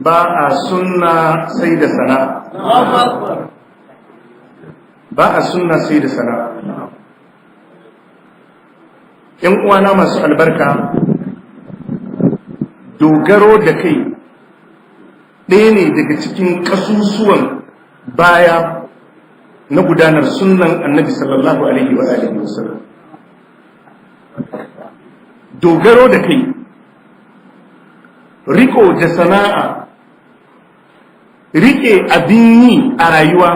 ba a sunna sai da sana'a. Ba a sunna sai da sana'a. ‘Yan uwana masu albarka, dogaro da kai ɗaya ne daga cikin ƙasusuwan baya na gudanar sunnan annabi sallallahu alaihi wa alihi wasallam. Dogaro da kai, riko da sana'a, rike abin yi a rayuwa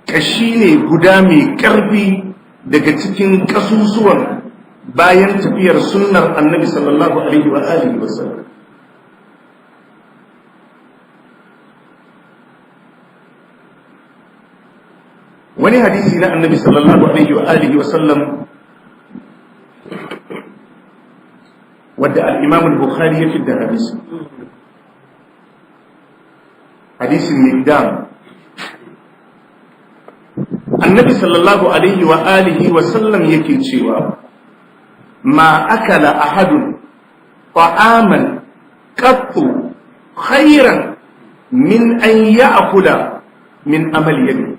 ƙashi ne guda mai ƙarfi daga cikin ƙasusuwan bayan tafiyar sunnar annabi sallallahu alaihi wa alihi wasallam. Wani hadisi na annabi sallallahu alaihi wa alihi wasallam wadda al-Imam al-Bukhari ya fidda hadisi, hadisin Miqdam. Annabi sallallahu alaihi wa alihi wasallam yake cewa ma akala ahadun ta'aman qattu khayran min an ya'kula min amali yadihi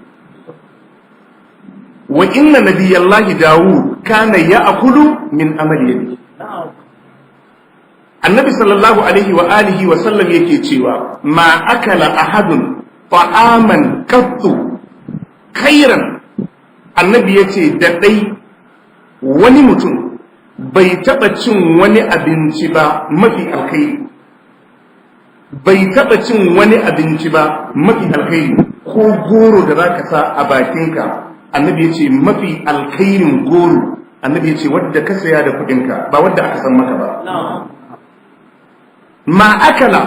wa inna nabiyallahi Dawud kana ya'kulu min amali yadihi. Annabi sallallahu alaihi wa alihi wa sallam yake cewa ma akala ahadun ta'aman qattu khayran. Annabi yace da dai wani mutum bai taba cin wani abinci ba mafi alkhairi, bai taba cin wani abinci ba mafi alkhairi, ko goro da zaka sa a bakinka, annabi yace mafi alkhairin goro, annabi yace wadda ka saya da kudinka ba wadda aka san maka ba. Ma akala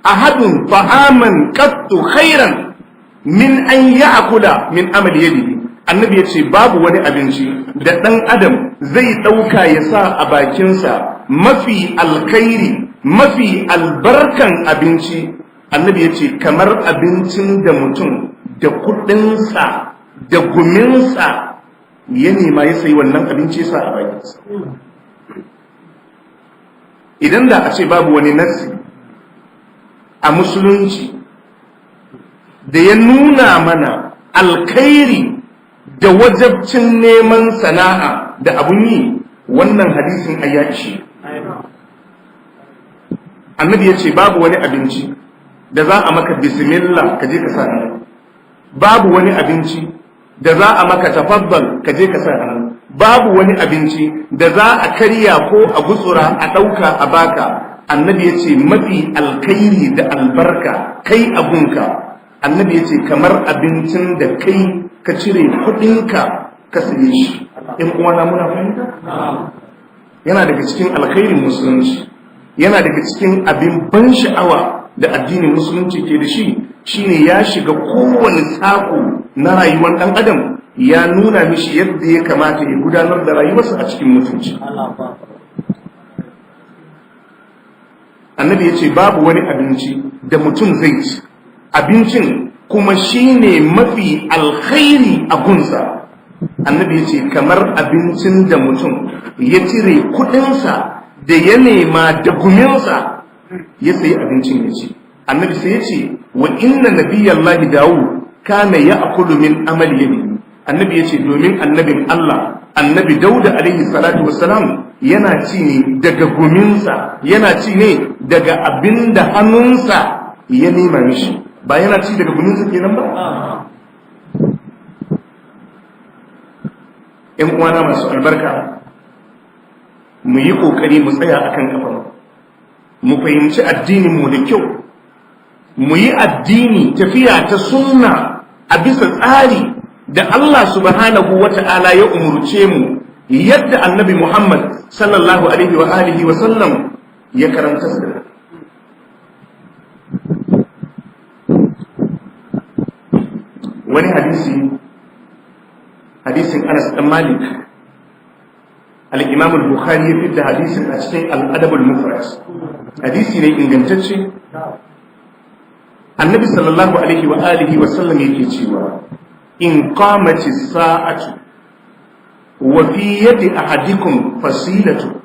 ahadun ta'aman qattu khairan min an ya'kula min amali yadihi. Annabi yace babu wani abinci da dan adam zai dauka ya sa a bakinsa mafi alkhairi, mafi albarkan abinci, annabi yace kamar abincin da mutum da kudinsa da guminsa ya nema ya sayi wannan abinci sa a bakinsa. Idan da a ce babu wani nassi a musulunci da ya nuna mana alkhairi da wajabcin neman sana'a da abun yi, wannan hadisin ayyashi. Annabi ya ce babu wani abinci da za a maka bismillah ka je ka sa hannu, babu wani abinci da za a maka tafaddal ka je ka sa hannu, babu wani abinci da za a karya ko a gutsura a ɗauka a baka. Annabi ya ce mafi alkhairi da albarka kai abunka, annabi ya ce kamar abincin da kai ka cire kuɗinka ka saye shi. ‘Yan uwana muna fahimta? Yana daga cikin alkhairin musulunci, yana daga cikin abin ban sha'awa da addinin musulunci ke da shi, shine ya shiga kowane sako na rayuwar ɗan adam, ya nuna mishi yadda ya kamata ya gudanar da rayuwarsa a cikin mutunci. Annabi ya ce babu wani abinci da mutum zai ci, abincin kuma shine mafi alkhairi a gunsa. Annabi ya ce kamar abincin da mutum ya cire kudinsa da ya nema da guminsa ya sayi abincin ya ci. Annabi sai ya ce wa inna nabiyallahi Dawud kana ya'kulu min amali yadihi. Annabi ya ce domin annabin Allah, annabi Dauda alaihi salatu wassalam, yana ci ne daga guminsa, yana ci ne daga abin da hannunsa ya nema mishi, ba yana ci daga guminsa kenan ba. ‘Yan uwana masu albarka, mu yi ƙoƙari mu tsaya akan kafa, mu fahimci addininmu da kyau, mu yi addini tafiya ta sunna a bisa tsari da Allah subhanahu wa ta'ala ya umurce mu, yadda annabi Muhammad sallallahu alaihi wa alihi wa sallam ya karanta da. Wani hadisin Anas dan Malik, al-Imam al-Bukhari ya fitta hadisin a cikin al-Adab al-Mufrad. Hadisi ne ingantacce. Annabi sallallahu alaihi wa alihi wa sallam yake cewa in qamati sa'atu wa fi yadi ahadikum fasilatu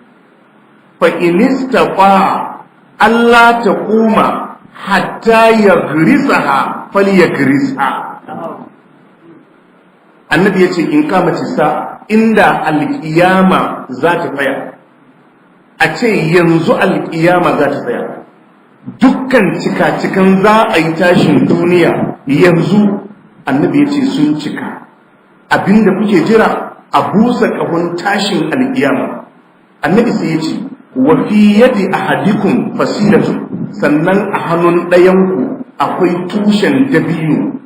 fa in istata'a alla taquma hatta yagrisaha falyagrisha. Annabi yace in kamati sa inda alkiyama za ta tsaya, a ce yanzu alkiyama za ta tsaya, dukkan cika-cikan za a yi tashin duniya yanzu, annabi yace sun cika. Abinda kuke jira a busa ƙahon tashin alkiyama. Annabi sai yace wa fi yadi ahadikum fasilatun, sannan a hannun ɗayanku akwai tushen dabino,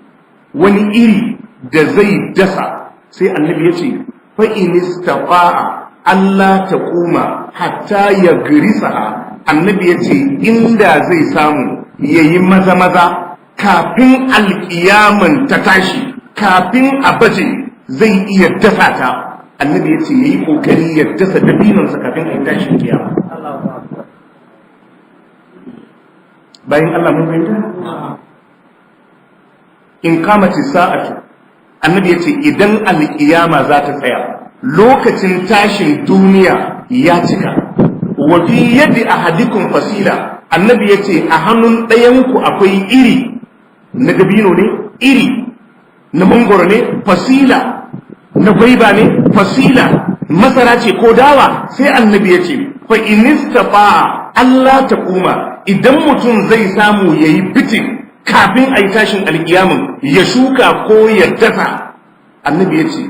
wani iri da zai dasa. Sai annabi ya ce fa in istafa'a Allah ta kuma hatta ya girisa. Annabi ya ce inda zai samu yayi maza kafin alkiyaman ta tashi, kafin a baje zai iya dasa ta. Annabi ya ce yayi kokari ya dasa dabinonsa kafin a yi tashin kiyama. Bayan Allah mun fahimta? In kamati sa'atu, annabi ya ce idan alƙiyama za ta tsaya, lokacin tashin duniya ya cika. Wa fi yadi ahadikum fasila, annabi ya ce a hannun ɗayanku akwai iri na dabino ne, iri na mangoro ne, fasila na gwaiba ne, fasila masara ce ko dawa. Sai annabi ya ce fa inistafa Allah ta kuma, idan mutum zai samu yayi bitin kafin a yi tashin alkiyamin ya shuka ko ya dasa, annabi ya ce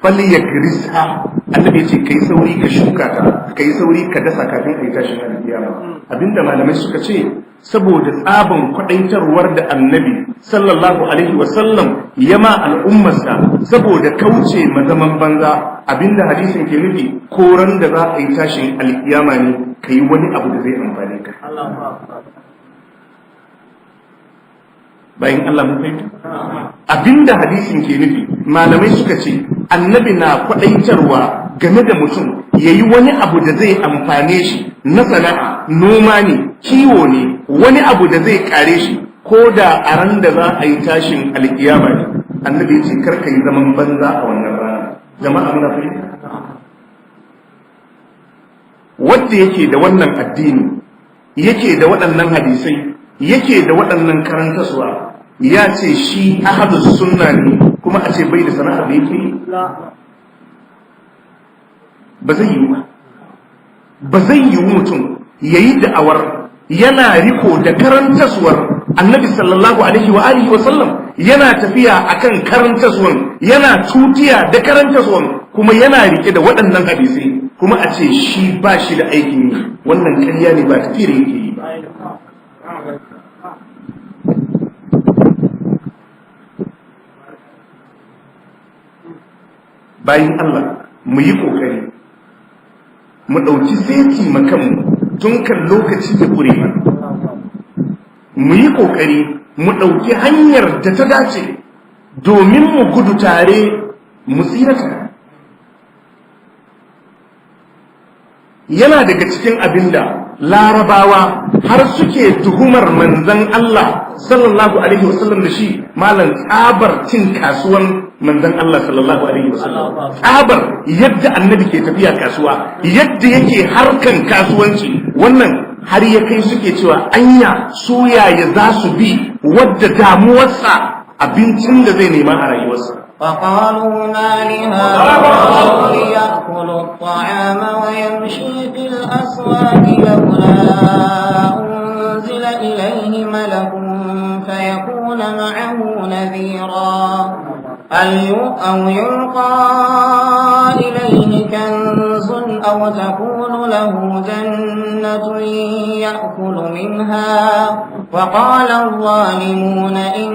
falli ya girisa. Annabi ya ce kai sauri ka shuka ta, kai sauri ka dasa kafin a yi tashin alkiyama. Abinda malamai suka ce saboda tsaban kwadaitarwar da annabi sallallahu alaihi wasallam ya ma al'ummarsa saboda kauce mazaman banza, abinda hadisin ke nufi koran da za a yi tashin alkiyama ne ka yi wani abu da zai amfane ka. Bayan Allah mun fahimta abinda hadisin ke nufi, malamai suka ce annabi na kwadaitarwa game da mutum yayi wani abu da zai amfane shi na sana'a, noma ne, kiwo ne, wani abu da zai kare shi ko da a ran da za a yi tashin alkiyama ne. Annabi ya ce karka yi zaman banza a wannan rana. Jama'a muna fahimta? Wanda yake da wannan addini, yake da waɗannan hadisai, yake da waɗannan karantaswa, ya ce shi ahadus sunna ne, kuma a ce bai da sana'ar da yake yi, ba zai yi ba. Ba zai yi mutum ya yi da'awar yana riko da karantaswar annabi sallallahu alaihi wa alihi wa sallam, yana tafiya akan karantaswan, yana tutiya da karantaswan, kuma yana rike da waɗannan hadisai, kuma a ce shi ba shi da aikin yi. Wannan ƙarya ne, ba tafiyar yake yi ba. Bayan Allah mu yi ƙoƙari mu ɗauki seti makanmu tun kan lokaci da ƙure mana. Mu yi ƙoƙari mu ɗauki hanyar da ta dace domin mu gudu tare mu tsira tare. Yana daga cikin abinda larabawa har suke tuhumar manzon Allah sallallahu alaihi wasallam da shi, malam tsabar cin kasuwan manzon Allah sallallahu alaihi wasallam, tsabar yadda annabi ke tafiya kasuwa, yadda yake harkan kasuwanci, wannan har ya kai suke cewa anya su yaya za su bi wadda damuwarsa abincin da zai nema a rayuwarsa. فقالوا ما لهذا الرجل يأكل الطعام ويمشي في الأسواق لولا أنزل إليه ملك فيكون معه نذيرا أو يلقى إليه كنز أو تكون له جنة يأكل منها وقال الظالمون إن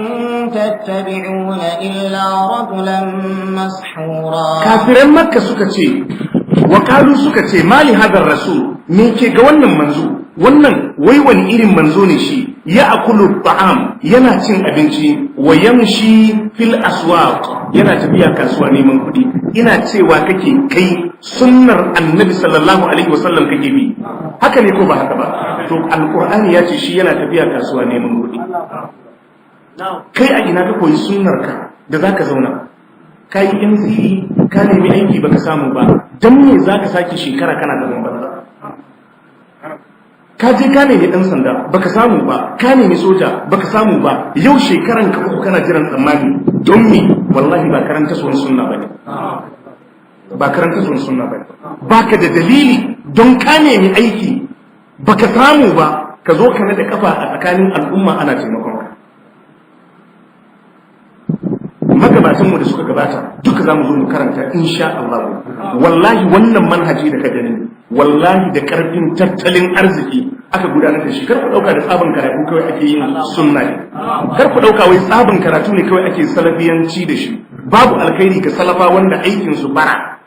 تتبعون إلا رجلا مسحورا. كافرين مكة سكتي وقالوا سكتي ما لهذا الرسول ميكي قولنا منزو wannan wai wani irin manzo ne shi, ya akulu ta'am yana cin abinci, wa yamshi fil aswaq yana tafiya kasuwa neman kuɗi. Ina cewa kake kai sunnar annabi sallallahu alaihi wasallam kake bi, haka ne ko ba haka ba? To alqur'ani ya ce shi yana tafiya kasuwa neman kuɗi. Kai a ina ka koyi sunnar ka da zaka zauna ka yi MCE ka nemi aiki baka samu ba, dan me zaka sake shekara kana da banza? ka je ka nemi ɗan sanda baka samu ba, ka nemi soja baka samu ba, yau shekaran ka uku kana jiran tsammani don me? Wallahi ba karanta suwan sunna bane, ba karanta suwan sunna bane. Baka da dalili don ka nemi aiki baka samu ba, ka zo ka nada kafa a tsakanin al'umma ana taimakon ka. Magabatanmu da suka gabata duka za mu zo mu karanta insha Allah. Wallahi wannan manhaji da ka gani, wallahi da karfin tattalin arziki aka gudanar da shi. Kar ku dauka da tsabin karatu kawai ake yin sunna ne, kar ku dauka wai tsabin karatu ne kawai ake salafiyanci da shi. Babu alkhairi ga salafa wanda aikin su bara,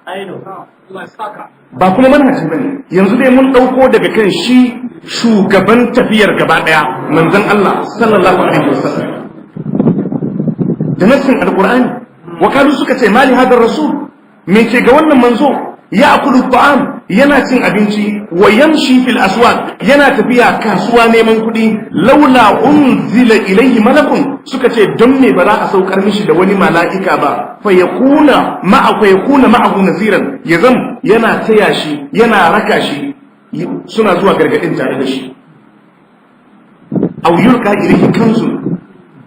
ba kuma manhaji bane. Yanzu dai mun dauko daga kan shi shugaban tafiyar gaba daya manzon Allah sallallahu alaihi wasallam da nassin alqur'ani. Wakalu suka ce mali hadar rasul, me ke ga wannan manzo ya akulu ta'am, yana cin abinci, wa yamshi fil aswaq, yana tafiya kasuwa neman kuɗi, laula unzila ilayhi malakun, suka ce don me ba za a saukar mishi da wani mala'ika ba, fa yakuna ma'ahu naziran, yazam yana taya shi yana raka shi suna zuwa gargadin tare da shi. Aw yulqa ilayhi kanzun,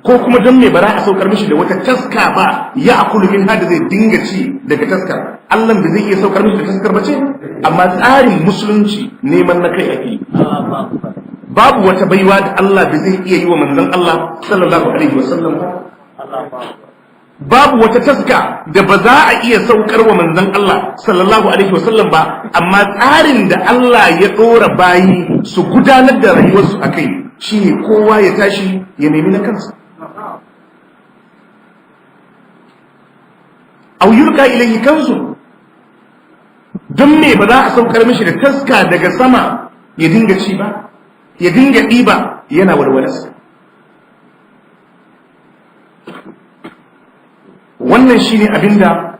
ko kuma don me bara a saukar mishi da wata taska ba ya akulu min hada zai dinga ci daga taskar. Allah bai zai iya saukar mishi da taskar ba ce, amma tsarin musulunci neman na kai ake. Babu wata baiwa da Allah bai zai iya yi wa manzon Allah sallallahu alaihi wasallam. Babu wata taska da ba za a iya saukar wa manzon Allah sallallahu alaihi wasallam ba, amma tsarin da Allah ya dora bayi su gudanar da rayuwarsu akai shine kowa ya tashi ya nemi na kansa. Aw yulqa ilayhi kanzu, don me ba za a saukar mishi da taska daga sama ya dinga ci ba, ya dinga ɗiba yana walwalarsa. Wannan shine abinda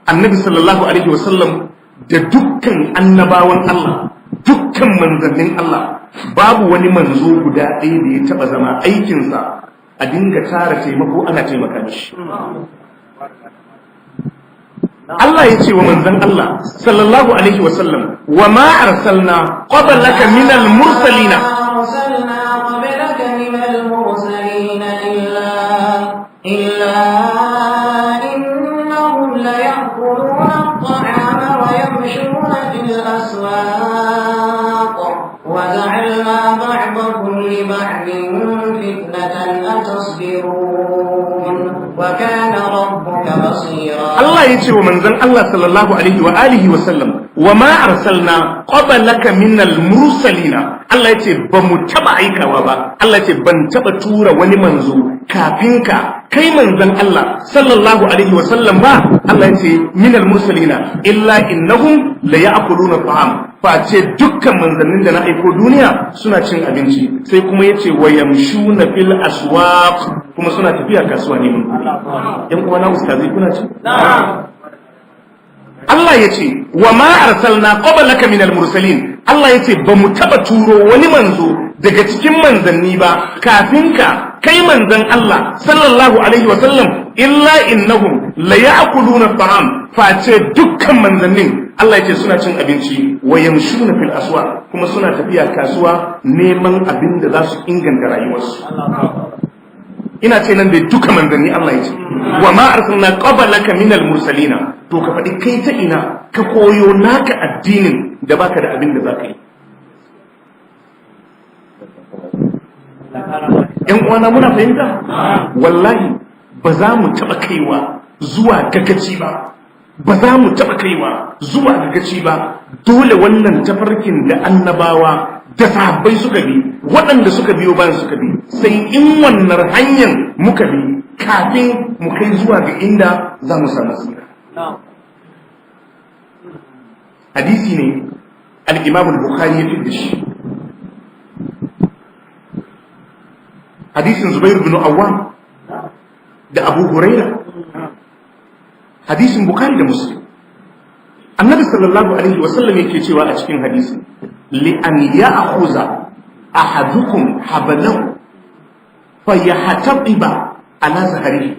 annabi sallallahu alaihi wasallam da dukkan annabawan Allah, dukkan manzannin Allah, babu wani manzo guda ɗaya da ya taɓa zama aikinsa a dinga tara taimako ana taimaka mishi. Allah ya ce wa manzon Allah sallallahu alaihi wa sallam, wa ma arsalna qablaka minal mursalina illa innahum la ya'kuluna at-ta'ama wa yamshuna fil aswaq wa ja'alna ba'dakum li ba'din fitnatan atasbirun wa kana rabbuka basira. Allah ya ce wa manzon Allah sallallahu alaihi wa alihi wa sallam, wa ma arsalna qablaka minal mursalina. Allah ya ce ba mu taba aikawa ba, Allah ya ce ban taba tura wani manzo kafin ka kai manzon Allah sallallahu alaihi wa sallam ba. Allah ya ce minal mursalina illa innahum la ya'kuluna ta'am, fa ce dukkan manzannin da na aiko duniya suna cin abinci. Sai kuma yace wa yamshuna fil aswaq, kuma suna tafiya kasuwa ne. Yan uwana ustazai kuna ci? Allah ya ce wa ma arsalna qablaka minal mursalin. Allah ya ce ba mu taba turo wani manzo daga cikin manzanni ba kafin ka kai manzan Allah sallallahu alaihi wa sallam illa innahum la ya'kuluna ta'am, face dukkan manzannin Allah ya ce suna cin abinci, wa yamshuna fil aswaq, kuma suna tafiya kasuwa neman abin da za su inganta rayuwarsu. Ina ce nan da duka manzanni Allah ya ce wa ma arsalna qablaka minal mursalina. To ka faɗi kai ta ina ka koyo naka addinin da baka da abin da za ka yi. ‘Yan uwana muna fahimta? Wallahi ba za mu taɓa kaiwa zuwa gagaci ba, ba za mu taɓa kaiwa zuwa gagaci ba. Dole wannan tafarkin da annabawa da sahabbai suka bi, waɗanda suka biyo bayan suka bi, sai in wannan hanyar muka bi kafin mu kai zuwa ga inda za mu samu tsira. Hadisi ne al-Imam al-Bukhari ya fi shi, hadisin Zubair bin Awwam da Abu Huraira, hadisin Bukhari da Muslim. Annabi sallallahu alaihi wasallam yake cewa a cikin hadisi, li an ya'khuza ahadukum hablahu fayahtatiba ala zahrihi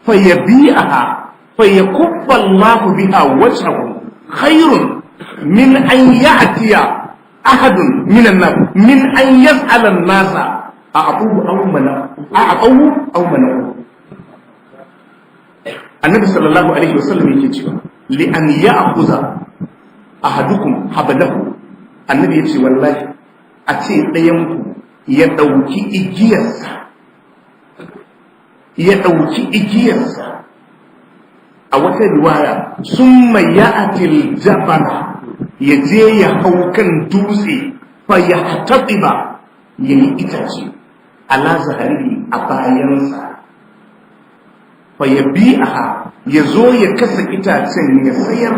fayabi'aha fayakuffa Allahu biha wajhahu khairun min an ya'tiya ahadun minan nas min an yas'ala an-nasa a'aquhu aw mana annabi sallallahu alaihi wasallam yake cewa li an ya'khudha ahadukum hablahu annabi yace wallahi a ce ɗayan ku ya dauki igiyarsa a wata riwaya summa ya'til jabala ya je ya hau kan dutse fa yahtatiba yayi itace ala zahari a bayansa fa yabi'aha ya zo ya kasa itacen ya sayar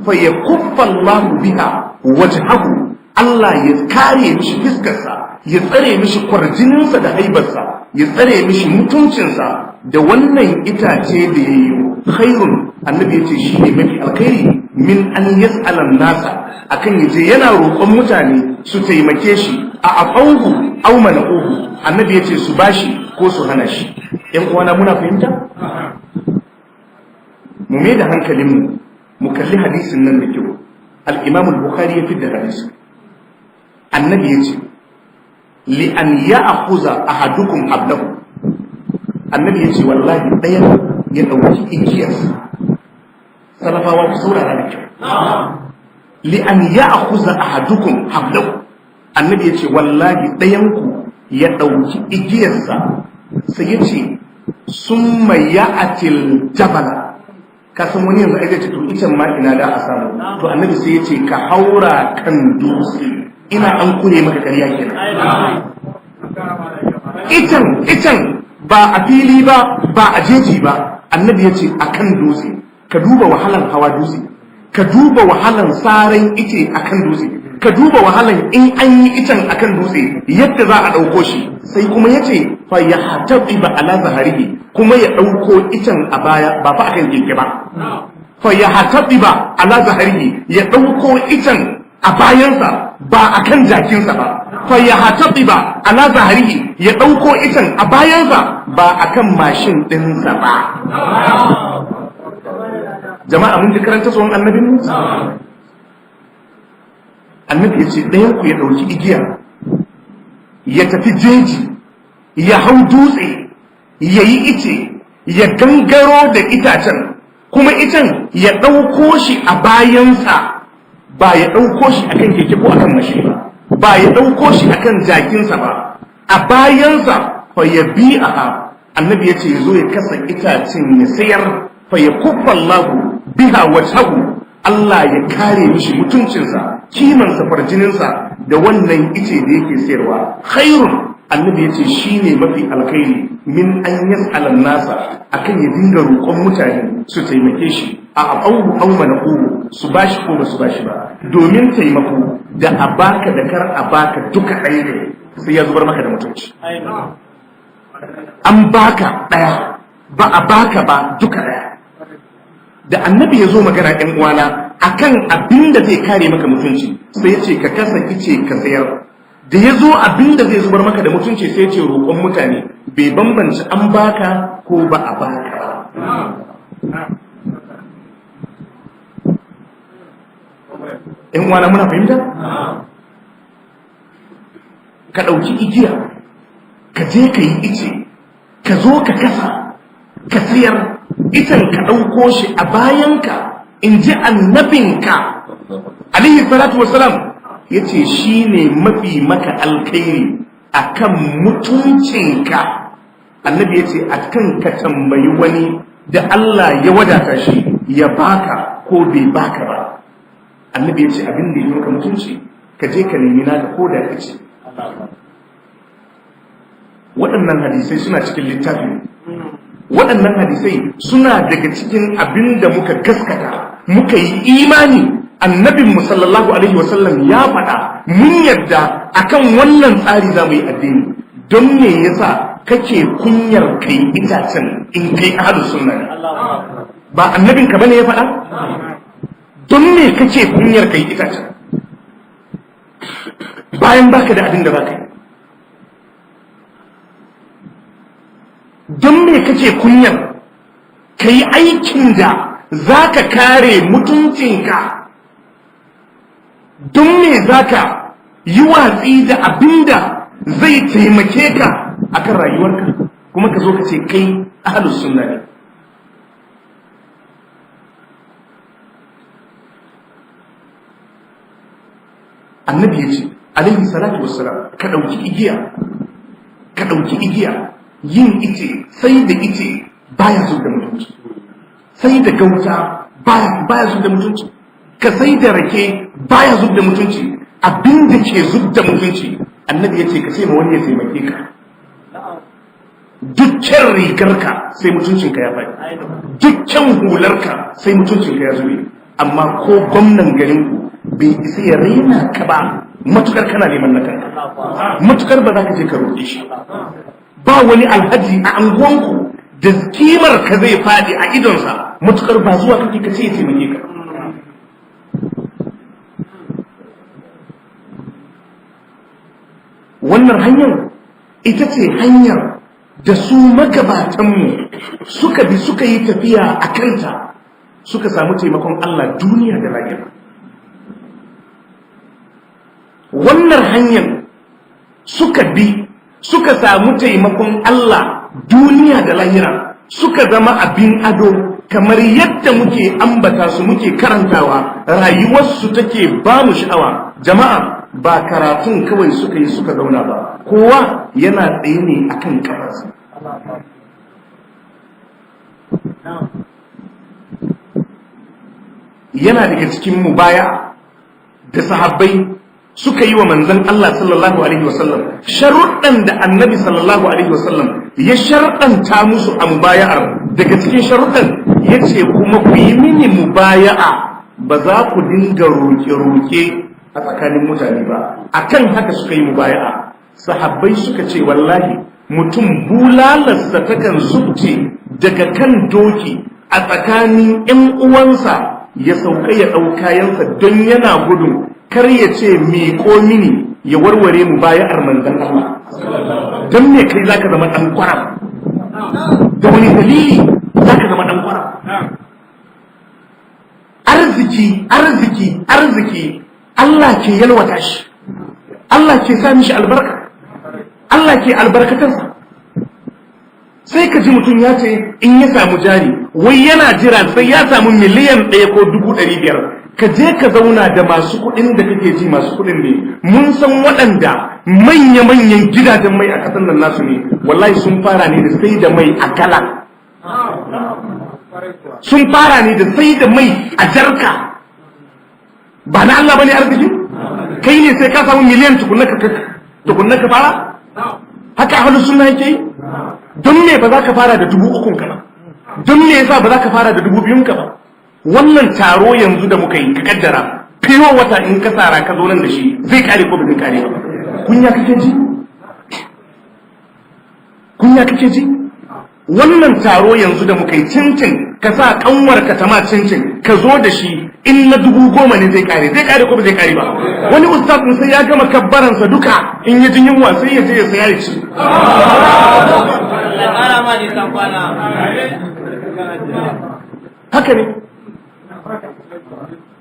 fa ya kuffa Allahu biha wajhahu Allah ya kare mishi fiskarsa ya tsare mishi kwarjininsa da haibarsa ya tsare mishi mutuncinsa da wannan itace da ya yi khairun annabi ya ce shi ne mafi alkhairi min an yas'ala nasa akan yaje yana roƙon mutane su taimake shi a afauhu aw mana'uhu annabi ya ce su bashi ko su hana shi ƴan uwana muna fahimta mu mai da hankalinmu mu kalli hadisin nan da kyau al-imam al-bukhari ya fidda hadisi annabi ya ce li an ya'khudha ahadukum hablahu annabi ya ce wallahi ɗayan ya ɗauki igiyarsa salafawa ku saurara da kyau li an ya'khudha ahadukum hablahu annabi ya ce wallahi ɗayanku ya ɗauki igiyarsa sai ya ce summa ya'til jabala ka san wani yanzu ai zai ce to ita ma ina da a samu to annabi sai ya ce ka haura kan dutse ina an kure maka ƙarya kenan itan ba a fili ba a jeji ba annabi ya ce a kan dutse ka duba wahalan hawa dutse ka duba wahalan saran ice a kan dutse ka duba wahalan in an yi icen a kan dutse yadda za a ɗauko shi sai kuma ya ce fa ya hatabi ba ala zaharihi kuma ya ɗauko icen a baya ba fa akan keke ba fa ya hatabi ba ala zaharihi ya ɗauko icen a bayansa ba akan jakinsa ba fa ya hatabi ba ala zaharihi ya ɗauko icen a bayansa ba akan mashin ɗinsa ba jama'a mun ji karanta tsohon annabin Musa annabi ya ce ɗayanku ya ɗauki igiya ya tafi jeji ya hau dutse ya yi ice ya gangaro da itacen kuma icen ya ɗauko shi a bayansa ba ya ɗauko shi akan keke ko akan mashi ba ya ɗauko shi akan jakinsa ba a bayansa fa ya bi'a annabi ya ce ya zo ya kasa itacen ya sayar fa ya kuffa Allahu biha wajhahu Allah ya kare mishi mutuncinsa kimansa farjininsa da wannan ice da yake sayarwa khairun annabi ya ce shi ne mafi alkhairi min an yas'ala nasa akan ya dinga roƙon mutane su taimake shi a abu aw man'u su bashi ko ba su bashi ba domin taimako da a baka da kar a baka duka ɗaya ne sai ya zubar maka da mutunci an baka ɗaya ba a baka ba duka ɗaya da annabi ya zo magana ɗan uwana akan abin da zai kare maka mutunci sai ya ce ka kasa ice ka sayar da ya zo abin da zai zubar maka da mutunci sai ya ce roƙon mutane bai bambanci an baka ko ba a baka ba ɗan uwana muna fahimta ka ɗauki igiya ka je ka yi ice ka zo ka kasa ka sayar itan ka ɗauko shi a bayanka in ji annabinka alaihi salatu wasalam ya ce shi ne mafi maka alkhairi a kan mutuncinka annabi ya ce a kan ka tambayi wani da Allah ya wadata shi ya baka ko bai baka ba annabi ya ce abin da ya maka mutunci ka je ka nemi naka ko da kace waɗannan hadisai suna cikin littafin waɗannan hadisai suna daga cikin abin da muka gaskata muka yi imani annabin sallallahu alaihi wasallam ya faɗa mun yadda akan wannan tsari za mu yi addini don me yasa kake kunyar kai itacen in kai ahlus sunna ne ba annabin ka bane ya faɗa don me kake kunyar kai itacen bayan baka da abin da zaka yi don me kake kunyar ka yi aikin da za ka kare mutuncinka don me za ka yi watsi da abinda zai taimake ka akan rayuwarka kuma ka zo ka ce kai ahlus sunna ne. Annabi ya ce alaihi salatu wassalam ka ɗauki igiya yin ice sai da ice baya zub da mutunci, sai da gauta baya zub da mutunci, ka sai da rake baya zub da mutunci. Abin da ke zub da mutunci annabi ya ce ka ce ma wani ya taimake ka. Dukkan rigarka sai mutuncinka ya faɗi, dukkan hularka sai mutuncinka ya zube, amma ko gwamnan garinku bai isa ya raina ka ba matukar kana neman na kanka, matukar ba za ka je ka roƙe shi ba. Wani alhaji a anguwanku da kimar ka zai faɗi a idonsa matukar ba zuwa kake ka ce ya taimake ka. Wannan hanyar ita ce hanyar da su magabatanmu suka bi suka yi tafiya a kanta suka samu taimakon Allah duniya da lahira. Wannan hanyar suka bi suka samu taimakon Allah duniya da lahira, suka zama abin ado kamar yadda muke ambata su muke karantawa, rayuwarsu take ba mu sha'awa. Jama'a ba karatun kawai suka yi suka zauna ba, kowa yana tsaye ne akan kafarsa. Yana daga cikin mubaya da sahabbai suka yi wa manzon Allah sallallahu alaihi wasallam, sharuɗan da annabi sallallahu alaihi wasallam ya sharɗanta musu a mubaya'ar. Daga cikin sharuɗan ya ce kuma ku yi mini mubaya'a, ba za ku dinga roƙe-roƙe a tsakanin mutane ba. Akan haka suka yi mubaya'a. Sahabbai suka ce wallahi mutum bulalarsa takan zubce daga kan doki a tsakanin 'yan uwansa ya sauka ya ɗau kayansa don yana gudun kar ya ce miƙo mini ya warware mu bayar manzon Allah. Don me kai zaka zama ɗan kwara? Da wani dalili zaka zama ɗan kwara? Arziki Allah ke yalwata shi, Allah ke sa mishi albarka, Allah ke albarkatarsa. Sai ka ji mutum ya ce in ya samu jari wai yana jira sai ya samu miliyan 1 ko 500,000. Ka je ka zauna da masu kuɗin da kake ji masu kuɗin ne, mun san waɗanda manya-manyan gidajen mai a ƙasar nan nasu ne, wallahi sun fara ne da sai da mai a gala, sun fara ne da sai da mai a jarka. Ba na Allah bane arziki? Kai ne sai ka samu miliyan tukunna ka fara? Haka ahlus sunna yake yi? Don me ba za ka fara da 3,000 ka ba? Don me yasa ba za ka fara da 2,000 ka ba? Wannan taro yanzu da muka yi ka kaddara fiyo wata in ka tsara ka zo nan da shi zai kare ko ba zai kare ba? Kunya kake ji? Wannan taro yanzu da muka yi cincin ka sa kanwar ka tama cincin ka zo da shi in na 10,000 ne zai kare ko ba zai kare ba? Wani ustaz sai ya gama kabbaransa duka in ya jin yunwa sai ya je ya saya ya ci. Haka ne.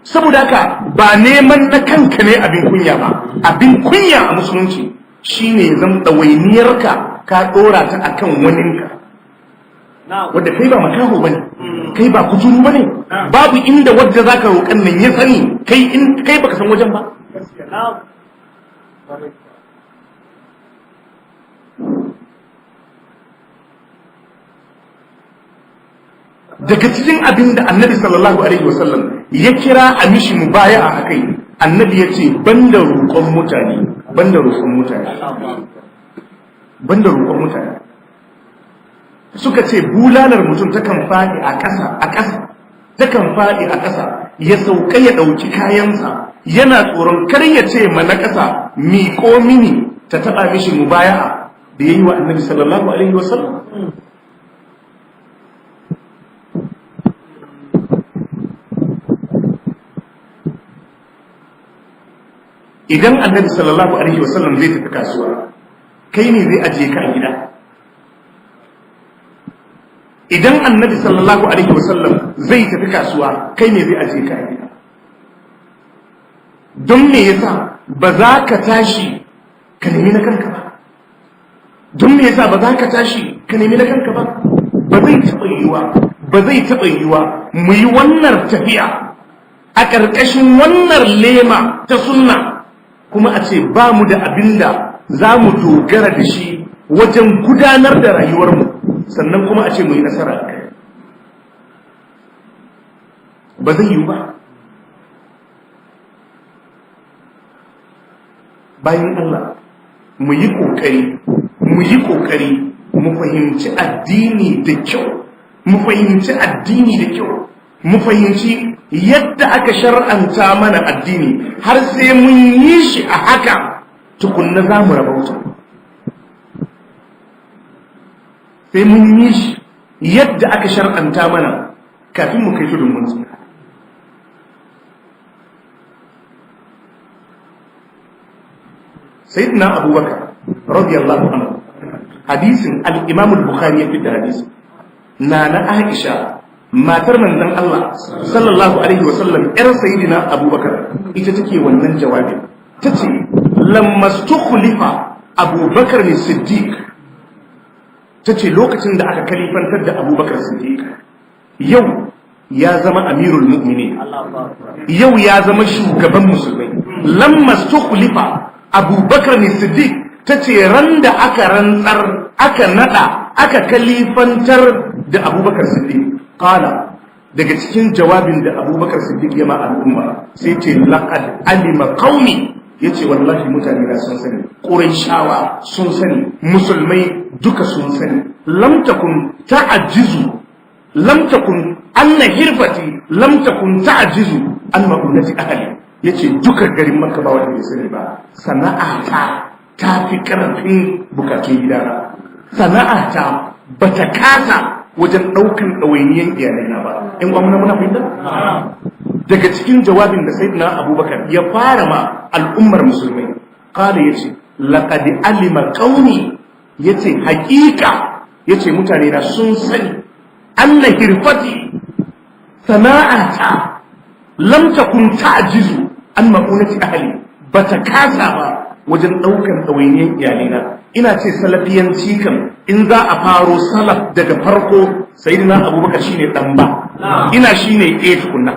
Saboda haka ba neman na kanka ne abin kunya ba. Abin kunya a musulunci shine zan ɗawainiyarka ka ɗora ta akan waninka, wadda kai ba makaho bane, kai ba kuturu bane, babu inda wadda zaka roƙan nan ya sani kai baka san wajen ba. Daga cikin abin da annabi sallallahu alaihi wasallam ya kira a mishi mubaya'a akai, annabi ya ce banda roƙon mutane. Suka ce bulalar mutum takan faɗi a ƙasa ya sauka ya ɗauki kayansa yana tsoron kar ya ce ma na ƙasa miƙo mini ta taɓa mishi mubaya'a da ya yi wa annabi sallallahu alaihi wasallam. Idan annabi sallallahu alaihi wasallam zai tafi kasuwa, kai ne zai ajiye ka a gida. Idan annabi sallallahu alaihi wasallam zai tafi kasuwa, kai ne zai ajiye ka a gida. Don me yasa ba za ka tashi ka nemi na kanka ba? Don me yasa ba za ka tashi ka nemi na kanka ba? Ba zai taɓa yiwa mu yi wannan tafiya a ƙarƙashin wannan lema ta sunna kuma a ce ba mu da abin da za mu dogara da shi wajen gudanar da rayuwarmu sannan kuma a ce mu yi nasara a kai. Ba zai yiwu ba. Bayan Allah mu yi ƙoƙari mu fahimci addini da kyau, mu fahimci yadda aka shar'anta mana addini har sai mun yi shi a haka tukunna za mu rabauta. Sai mun yi shi yadda aka shar'anta mana kafin mu kai tudun mun tsira. Sayyidina Abubakar radiyallahu anhu, hadisin al-Imam al-Bukhari ya fitar hadisi. Nana Aisha matar manzon Allah sallallahu alaihi wasallam yar sayyidina Abubakar ita take wannan jawabi. Tace lamma stukhlifa Abubakar ne Siddiq, tace lokacin da aka kalifantar da Abubakar Siddiq, yau ya zama amirul mu'minin, yau ya zama shugaban musulmai. Lamma stukhlifa Abubakar ne Siddiq, tace ran da aka rantsar, aka nada, aka kalifantar da Abubakar Siddiq, qala daga cikin jawabin da Abubakar Siddiq ya ma al'umma sai ce laqad alima qaumi, yace wallahi mutane da sun sani, quraishawa sun sani, musulmai duka sun sani. Lam takun anna hirfati lam takun ta'jizu an ma'unati ahli, yace duka garin Makka ba wanda bai sani ba sana'ata ta fi karfin bukatun gidana, sana'ata bata kasa wajen ɗaukan ɗawainiyan iyalaina ba. In gwamna muna fahimta? Daga cikin jawabin da Sayyidina Abubakar ya fara ma al'ummar musulmai, kala yace laqad alima qaumi, yace haƙiƙa, yace mutane na sun sani, anna hirfati, sana'ata lam takun ta'jizu an ma'unati ahli, bata kasa ba wajen ɗaukan ɗawainiyan iyalaina. Ina ce salafiyanci kan in za a faro salaf daga farko, sayyidina Abubakar shine dan ba, ina shine tukunna,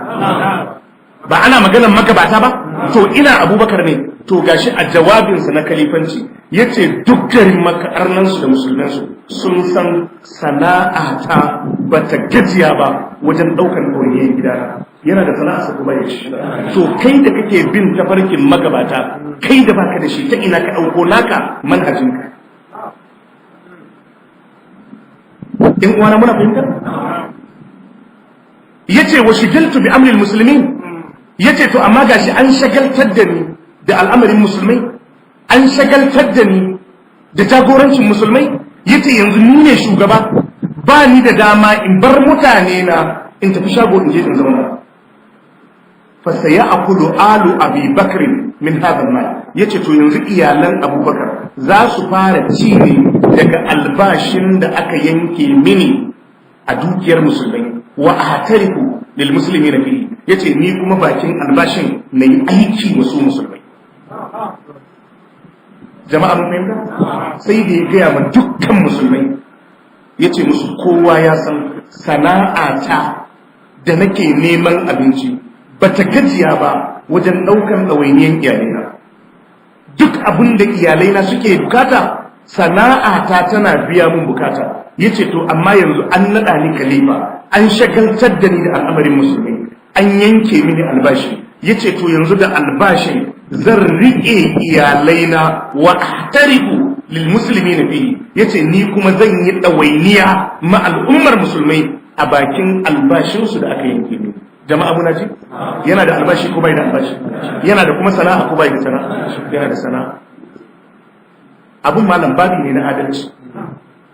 ba ana maganar magabata ba, to ina Abubakar ne. To gashi a jawabinsa na kalifanci yace duk garin Makka arnansu da musulmansu sun san sana'ata bata gajiya ba wajen ɗaukan ɗawainiyan gidana. Yana da sana'arsa kuma ya shi. To kai da kake bin tafarkin magabata, kai da baka da shi, ta ina ka ɗauko naka manhajinka? in uwana muna fahimta? Yace wa shigiltu bi amril muslimin, yace to amma gashi an shagaltar da ni da al'amarin musulmai, an shagaltar da ni da jagorancin musulmai. Yace yanzu ni ne shugaba, ba ni da dama in bar mutane na in tafi shago in je in zauna. Fa sayakulu alu abi bakr min hadha al-mal, yace to yanzu iyalan Abubakar za su fara ci ne daga albashin da aka yanke mini a dukiyar musulmai, wa ahtariku lil muslimina fihi, yace ni kuma bakin albashin nayi aiki wasu musulmai. Jama'a mun fahimta? Sai da ya gaya ma dukkan musulmai, yace musu kowa ya san sana'ata da nake neman abinci bata gajiya ba wajen daukan ɗawainiyan iyalaina. Duk abin da iyalaina suke bukata, sana'ata tana biya mun bukata. Yace to amma yanzu an naɗa ni khalifa, an shagaltar da ni da al'amarin musulmi, an yanke mini albashi. Yace to yanzu da albashin zan riƙe iyalaina wa ahtariku lil muslimina fihi, yace ni kuma zan yi ɗawainiya ma al'ummar musulmai a bakin albashinsu da aka yanke mini. Jama'a muna ji? Yana da albashi ko bai da albashi? Yana da kuma sana'a ko bai da sana'a? Yana da sana'a. Abun malam babi ne na adalci.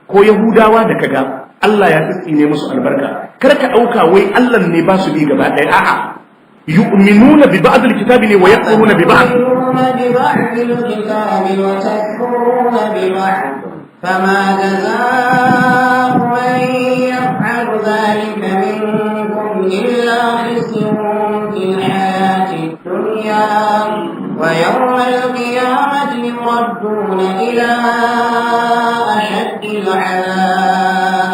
Ko Yahudawa da kaga Allah ya tsine musu albarka, kar ka dauka wai Allah ne ba su bi gaba ɗaya, a'a. yu'minuna bi ba'd al-kitabi ne wa yakfuruna bi ba'd. فما جزاء من يفعل ذلك منكم إلا خزي في الحياة الدنيا ويوم العذاب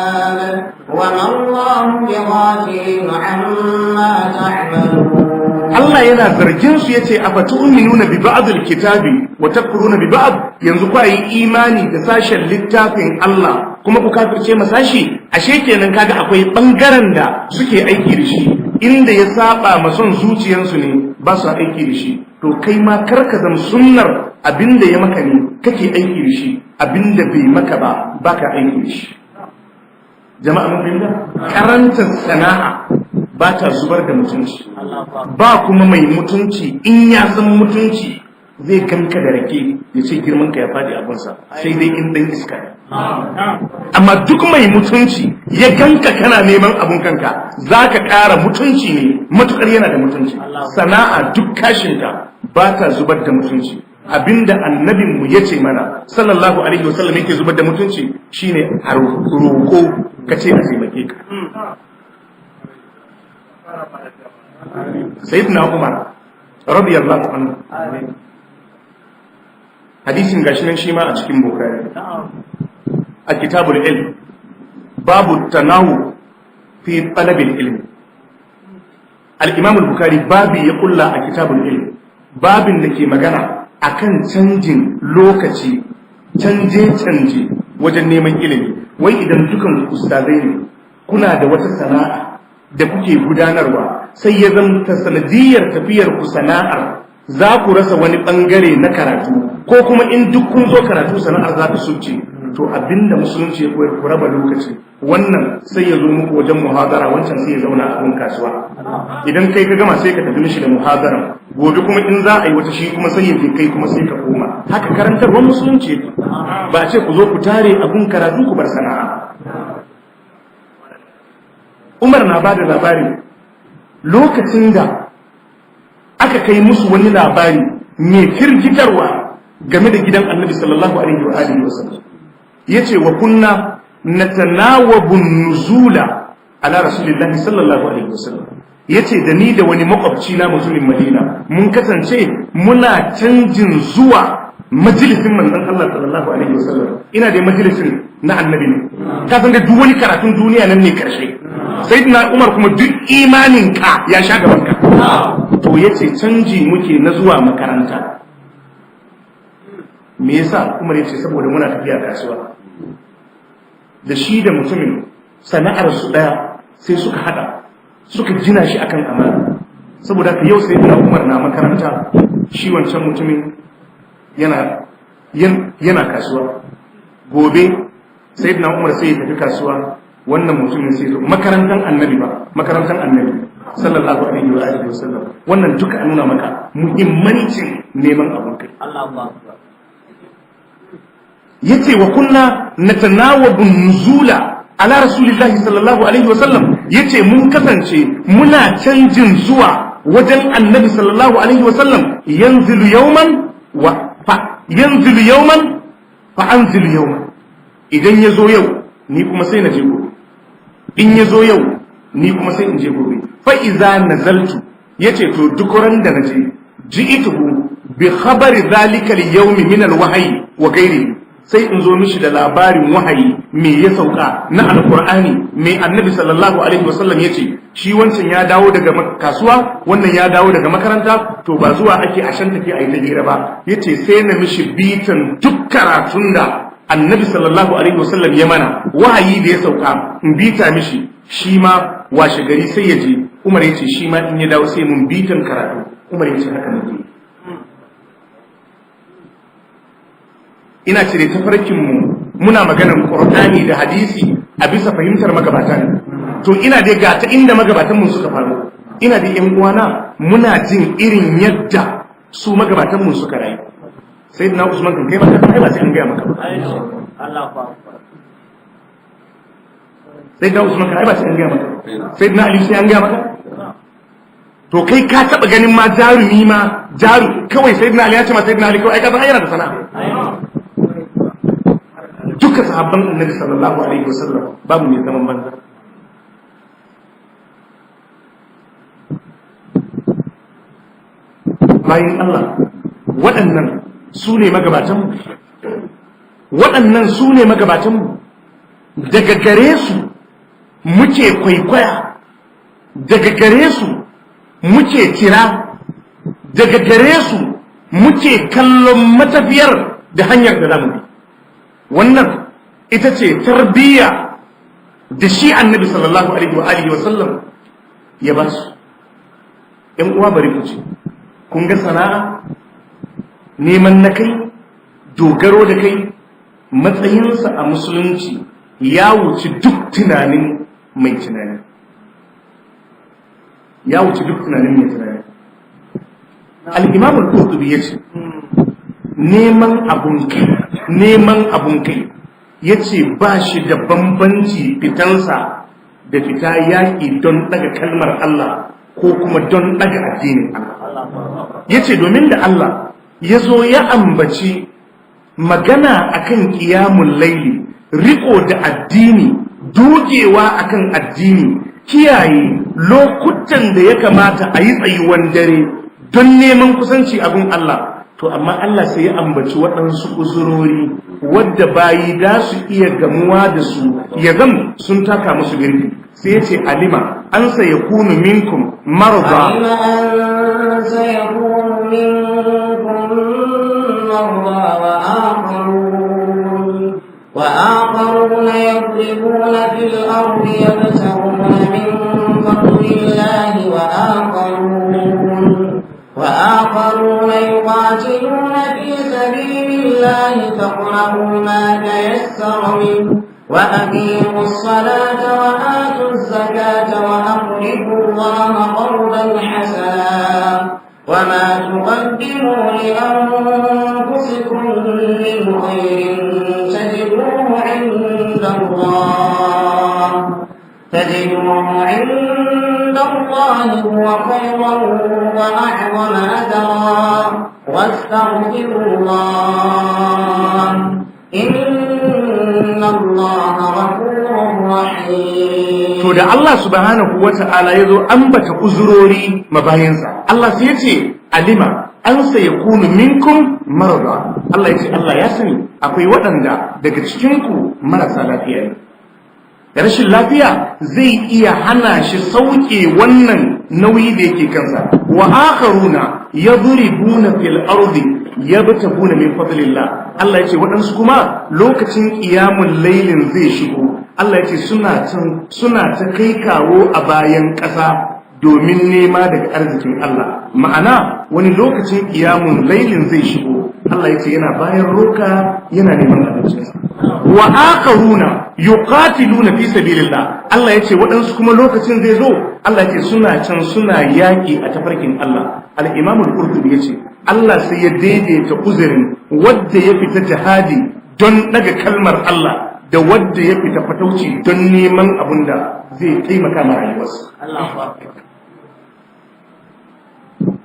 وما الله بغافل عما تعملون. Allah yana zargin su yace afatu'minuna bi ba'dil kitabi wa takfuruna bi ba'd, yanzu ku yi imani da sashen littafin Allah kuma ku kafirce masashi. Ashe kenan kaga akwai bangaren da suke aiki da shi, inda ya saba ma son zuciyarsu ne ba su aiki da shi. To kai ma karka zama sunnar abinda ya maka ne kake aiki da shi, abinda bai maka ba baka aiki da shi. Jama'a mun fahimta, karantar sana'a ba ta zubar da mutunci, ba kuma mai mutunci in ya san mutunci zai ganka da rake ya ce girman ka ya faɗi abinsa, sai dai in dan iska ne. Amma duk mai mutunci ya ganka kana neman abun kanka, za ka ƙara mutunci ne matukar yana da mutunci. Sana'a duk kashinka ba ta zubar da mutunci. Abinda annabinmu ya ce mana sallallahu alaihi wasallam yake zubar da mutunci shine a roƙo ka ce a taimake ka. Sayyidina Umar radiyallahu anhu, hadisin gashi nan shi ma a cikin Bukhari a kitabul ilm, babu tanawu fi talabil ilm. Al-Imam al-Bukhari babu ya kulla a kitabul ilm, babin da ke magana akan canjin lokaci, canje wajen neman ilimi. Wai idan dukan ustazai ne kuna da wata sana'a da kuke gudanarwa, sai ya zanta sanadiyar tafiyar ku sana'ar za ku rasa wani bangare na karatu, ko kuma in duk kun zo karatu sana'ar za ta subce, to abinda musulunci ya koyar ku raba lokaci. Wannan sai ya zo muku wajen muhadara, wancan sai ya zauna a cikin kasuwa. Idan kai ka gama sai ka tafi mishi da muhadara, gobe kuma in za a yi wata shi kuma sai ya kai kuma sai ka koma. Haka karantarwar musulunci ba a ce ku zo ku tare abun karatu ku bar sana'a. Umar na bada labari lokacin da aka kai musu wani labari mai firgitarwa game da gidan Annabi sallallahu alaihi wa alihi wasallam. Yace wa kunna natanawabu nuzula ala rasulillahi sallallahu alaihi wasallam. Yace da ni da wani makwabci na mutumin Madina mun kasance muna canjin zuwa majalisin manzon Allah sallallahu alaihi wasallam. Ina da majalisin na Annabi ne, ka san da duk wani karatun duniya nan ne karshe. Sayyidina Umar kuma duk imanin ka ya sha gaban ka, to yace canji muke na zuwa makaranta. Me yasa Umar yace saboda muna tafiya kasuwa da shi da mutumin sana'ar su daya, sai suka hada suka gina shi akan amana. Saboda ka yau Sayyidina Umar na makaranta, shi wancan mutumin yana kasuwa. Gobe Sayyidina Umar sai ya tafi kasuwa, wannan mutumin sai zo makarantar Annabi ba, makarantar Annabi sallallahu alaihi wa alihi wasallam. Wannan duka an nuna maka muhimmancin neman abun kai. Yace wa kunna natanawabu nuzula ala rasulillahi sallallahu alaihi wasallam. Yace mun kasance muna canjin zuwa wajen Annabi sallallahu alaihi wasallam. Yanzilu yawman fa anzilu yawman. Idan yazo yau ni kuma sai na je gobe, in yazo yau ni kuma sai in je gobe. Fa iza nazaltu, yace to duk ran da naje ji'ituhu bi khabari zalika al-yawm min al-wahyi wa ghairihi, sai in zo mishi da labarin wahayi me ya sauka na alqur'ani, me Annabi sallallahu alaihi wasallam yace. Shi wancan ya dawo daga kasuwa, wannan ya dawo daga makaranta, to ba zuwa ake a shan take a yi ta hira ba. Yace sai na mishi bitan duk karatun da Annabi sallallahu alaihi wasallam ya mana, wahayi da ya sauka in bita mishi, shi ma washe gari sai ya je. Umar yace shi ma in ya dawo sai mun bitan karatu. Umar yace haka nake. Ina cire tafarkin mu muna maganar Qur'ani da hadisi a bisa fahimtar magabata ne. To ina dai ga ta inda magabatan mu suka faru. Ina da ƴan uwana muna jin irin yadda su magabatan mu suka rayu. Sayyidina Usman kan kai ba sai an gaya maka ba. Sayyidina Usman kan ba sai an gaya maka. Sayyidina Ali sai an gaya maka. To kai ka taba ganin ma jarumi ma kawai Sayyidina Ali ya ce ma Sayyidina Ali kawai ai ka san yana da sana'a. Duka sahabban Annabi sallallahu alaihi wasallam babu mai zaman banza. Bayan Allah, waɗannan su ne magabatanmu. daga gare su muke kwaikwaya, daga gare su muke tira, daga gare su muke kallon matafiyar da hanyar da zamu bi. Wannan ita ce tarbiyya da shi annabi sallallahu alaihi wa alihi wa sallam ya ba su. ‘Yan uwa bari ku ce, kun ga sana'a, neman na kai, dogaro da kai, matsayinsa a musulunci ya wuce duk tunanin mai tunani. Ya wuce duk tunanin mai tunani. Al-Imam al-Qurtubi ya ce, neman abun kai ya ce ba shi da bambanci fitansa da fita yaƙi don ɗaga kalmar Allah ko kuma don ɗaga addinin Allah. Ya ce domin da Allah ya zo ya ambaci magana akan ƙiyamun laili, riko da addini, dogewa akan addini, kiyaye lokutan da ya kamata a yi tsayuwan dare don neman kusanci abin Allah. To amma Allah sai ya ambaci waɗansu uzurori wadda bayi da su iya gamuwa da su ya zam sun taka musu birki. Sai ya ce alima an sayakunu minkum marza, وآخرون يضربون في الأرض يبتغون من فضل الله وآخرون يقاتلون في سبيل الله فاقرأوا ما تيسر منه وأقيموا الصلاة وآتوا الزكاة وأقرضوا الله قرضا حسنا وما تقدموا لأنفسكم من خير تجدوه عند الله هو خيرا وأعظم أجرا واستغفروا الله إن الله غفور رحيم. To da Allah subhanahu wa ta'ala ya zo ambata uzurori mabayinsa, Allah sai ya ce alima an sayakunu minkum marada. Allah ya ce Allah ya sani akwai waɗanda daga cikinku marasa lafiya ne. Rashin lafiya zai iya hana shi sauke wannan nauyi da yake kansa. Wa akharuna yadribuna fil ardi yabtaguna min fadlillah. Allah ya ce waɗansu kuma lokacin qiyamul lailin zai shigo, Allah ya ce suna ta kai kawo a bayan ƙasa domin nema daga arzikin Allah. Ma'ana wani lokacin qiyamul lailin zai shigo, Allah ya ce yana bayan roka yana neman abincinsa. Wa akharuna yuqatiluna fi sabilillah. Allah yace waɗansu kuma lokacin zai zo, Allah yace suna can suna yaƙi a tafarkin Allah. Al-Imam al-Qurtubi yace Allah sai ya daidaita uzurin wanda ya fita jihadi don daga kalmar Allah da wanda ya fita fatauci don neman abin da zai taimaka ma rayuwarsa.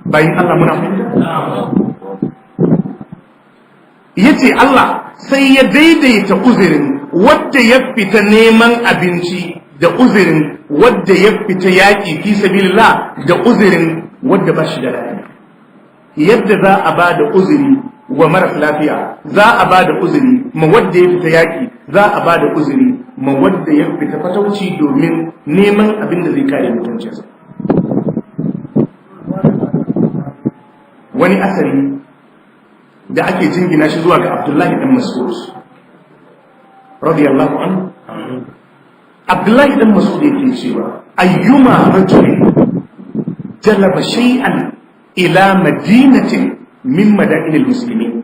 Bayan Allah muna fahimta. Yace Allah sai ya daidaita uzurin wadda ya fita neman abinci da uzurin wadda ya fita yaƙi fi sabilillah da uzurin wadda ba shi da lafiya. Yadda za a ba da uzuri wa maras lafiya, za a ba da uzuri ma wadda ya fita yaƙi, za a ba da uzuri ma wadda ya fita fatauci domin neman abin da zai kare mutuncinsa. Wani asali da ake jingina shi zuwa ga Abdullahi dan Mas'ud radiyallahu anhu. Abdullahi dan Mas'ud yake cewa ayyuma rajulin jalaba shay'an ila madinatin min madainil muslimin.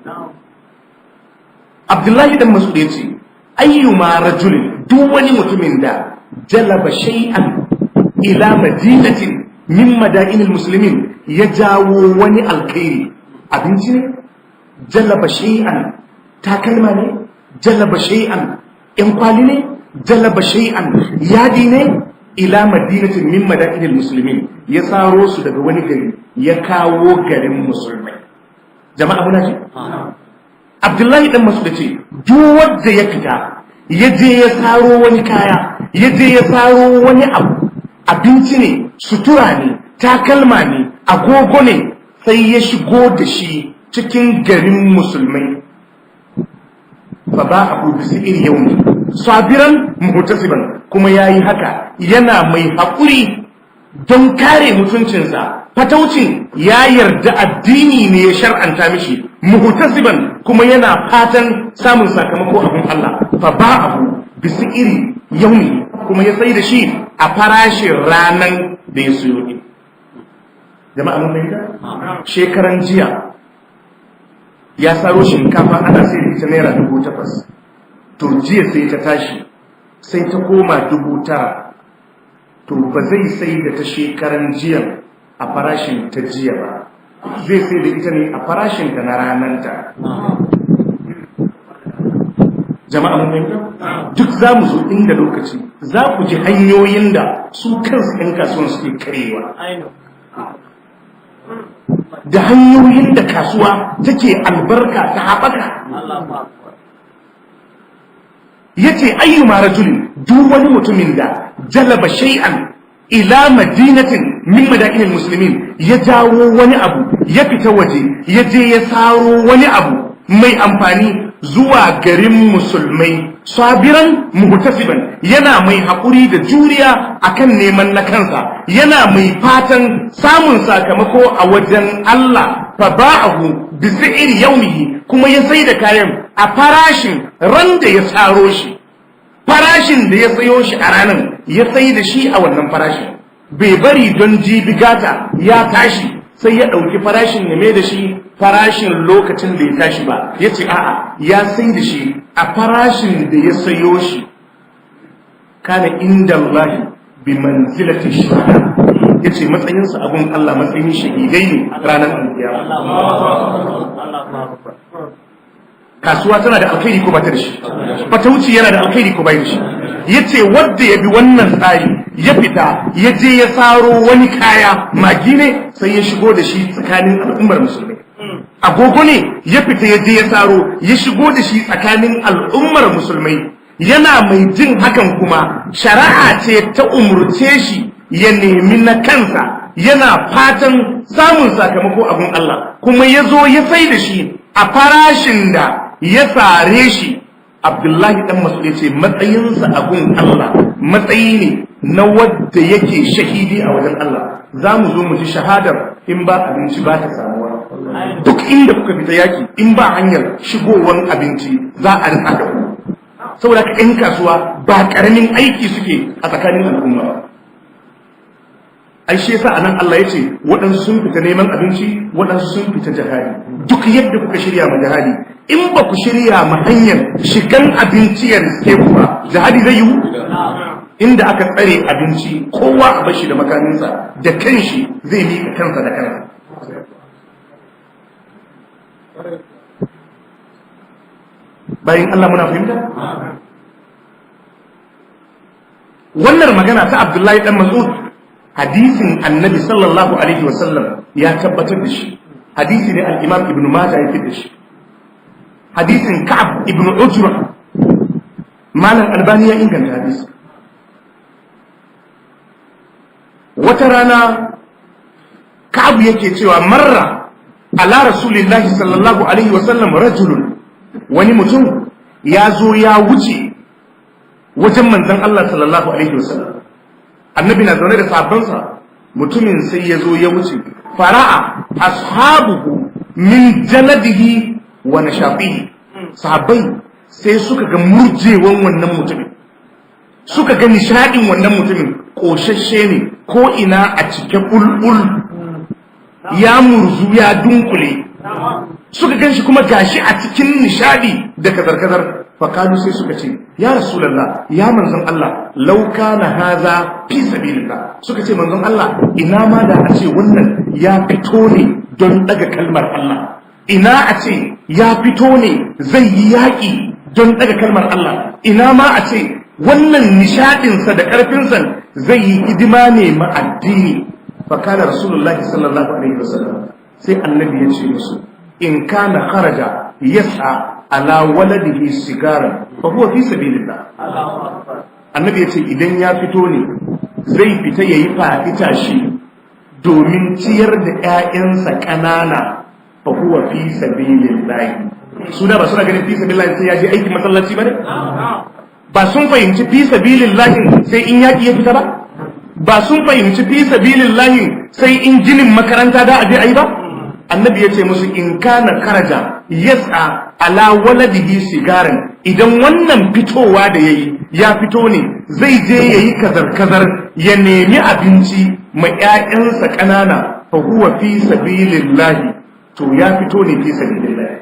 Abdullahi dan Mas'ud yace ayyuma rajulin, duk wani mutumin da jalaba shay'an ila madinatin min madainil muslimin, ya jawo wani alkhairi, abinci ne, jalaba shay'an takalma ne, jalaba shay'an in kwali ne, jalaba shay'an yadi ne, ila madinatin min madainil muslimin, ya saro su daga wani gari ya kawo garin musulmai. Jama'a muna ji? Abdullahi dan Mas'ud ce duk wanda ya fita ya je ya saro wani kaya, ya je ya saro wani abu, abinci ne, sutura ne, takalma ne, agogo ne, sai ya shigo da shi cikin garin musulmai. Fa ba abu bisi iri yau ne, sabiran muhtasiban kuma yayi haka yana mai haƙuri don kare mutuncinsa. Fataucin ya yarda addini ne ya shar'anta mishi, muhtasiban kuma yana fatan samun sakamako abin Allah. Fa ba'ahu bisi iri yaumi kuma ya sai da shi a farashin ranan da ya siyo ne. Jama'a mun fahimta? Shekaran jiya ya saro shinkafa ana sai da ita naira 8,000, to jiya sai ta tashi sai ta koma 9,000, to ba zai sai da ta shekaran jiya a farashin ta jiya ba, zai sai da ita ne a farashin ta na rananta. Jama'a mun fahimta? Duk za mu zo inda lokaci za ku ji hanyoyin da su kansu 'yan kasuwan suke karewa, da hanyoyin da kasuwa take albarka ta haɓaka. Yace ayyuma rajulin, duk wani mutumin da jalaba shay'an ila madinatin min madainil muslimin, ya jawo wani abu ya fita waje ya je ya saro wani abu mai amfani zuwa garin musulmai, sabiran muhtasiban yana mai haƙuri da juriya akan neman na kansa, yana mai fatan samun sakamako a wajen Allah. Fa ba'ahu bi si'ri yawmihi kuma ya sai da kayan a farashin ran da ya saro shi, farashin da ya sayo shi a ranar ya sai da shi a wannan farashin. Bai bari don jibi gata ya tashi sai ya ɗauki farashin ya mai da shi farashin lokacin da ya tashi ba, ya ce a'a ya sai da shi a farashin da ya sayo shi. Kana inda Allah bi manzilati shahada, ya ce matsayinsa abun Allah matsayin shahidai ne ranar alkiyama. Kasuwa tana da alkhairi ko ba ta da shi? Fatauci yana da alkhairi ko bai da shi? Yace wanda ya bi wannan tsari ya fita ya je ya saro wani kaya, magi ne sai ya shigo da shi tsakanin al'ummar musulmai, agogo ne ya fita ya je ya saro ya shigo da shi tsakanin al'ummar musulmai, yana mai jin hakan kuma shari'a ce ta umurce shi ya nemi na kansa, yana fatan samun sakamako abun Allah, kuma ya zo ya sai da shi a farashin da ya sare shi. Abdullahi dan Mas'ud yace matsayinsa a gun Allah matsayi ne na wadda yake shahidi a wajen Allah. Za mu zo mu ji shahadar in ba abinci ba ta samuwa. Duk inda kuka fita yaki in ba hanyar shigowar abinci za a rika da ku. Saboda ka 'yan kasuwa ba karamin aiki suke a tsakanin al'umma ba. Ai shi yasa anan Allah yace waɗansu sun fita neman abinci, waɗansu sun fita jihadi. Duk yadda kuka shirya ma jihadi, in ba ku shirya ma hanyar shigan abinci ya riske ku ba, jihadi zai yiwu? Inda aka tsare abinci kowa a bashi da makaminsa da kanshi zai miƙa kansa da kansa. Bayan Allah muna fahimta? Wannan magana ta Abdullahi dan Mas'ud, hadisin Annabi sallallahu alaihi wasallam ya tabbatar da shi. Hadisi ne al-Imam Ibn Majah ya fitar da shi. Hadisin Ka'ab ibn Ujra, Malam Albani ya inganta hadisi. Wata rana Ka'ab yake cewa marra ala Rasulillahi sallallahu alaihi wasallam rajulun, wani mutum ya zo ya wuce wajen manzon Allah sallallahu alaihi wasallam. Annabi na zaune da sahabbansa, mutumin sai ya zo ya wuce, fara'a ashabuhu min jaladihi wa nashafihi. Sahabbai sai suka ga murjewan wannan mutumin, suka ga nishadin wannan mutumin, koshashe ne ko ina a cike bulbul, ya murzu ya dunkule, suka ganshi kuma gashi a cikin nishadi da kazar-kazar. Fakalu sai suka ce, ya Rasulallah, ya manzon Allah, lauka na haza fi sabilillah. Suka ce manzon Allah, ina ma da a ce wannan ya fito ne don daga kalmar Allah, ina a ce ya fito ne zai yi yaƙi don daga kalmar Allah, ina ma a ce wannan nishadinsa da ƙarfinsa zai yi hidima ne ma addini. Fakala Rasulullah sallallahu alaihi wasallam, sai annabi ya ce musu, in kana kharaja yas'a ala waladihi sigara fa huwa fi sabilillah. Annabi ya ce idan ya fito ne zai fita yayi fa'ita shi domin ciyar da ƴaƴansa ƙanana, fa huwa fi sabilillah. Su da ba suna ganin fi sabilillah sai ya je aikin masallaci bane? ba sun fahimci fi sabilillahi sai in yaki ya fita ba sun fahimci fi sabilillahi sai in ginin makaranta da aje ayi ba. Annabi ya ce musu in kana karaja yas'a ala waladihi sigaran, idan wannan fitowa da yayi ya fito ne zai je yayi kazar ya nemi abinci ma ƴaƴansa ƙanana, fa huwa fi sabilillahi, to ya fito ne fi sabilillahi.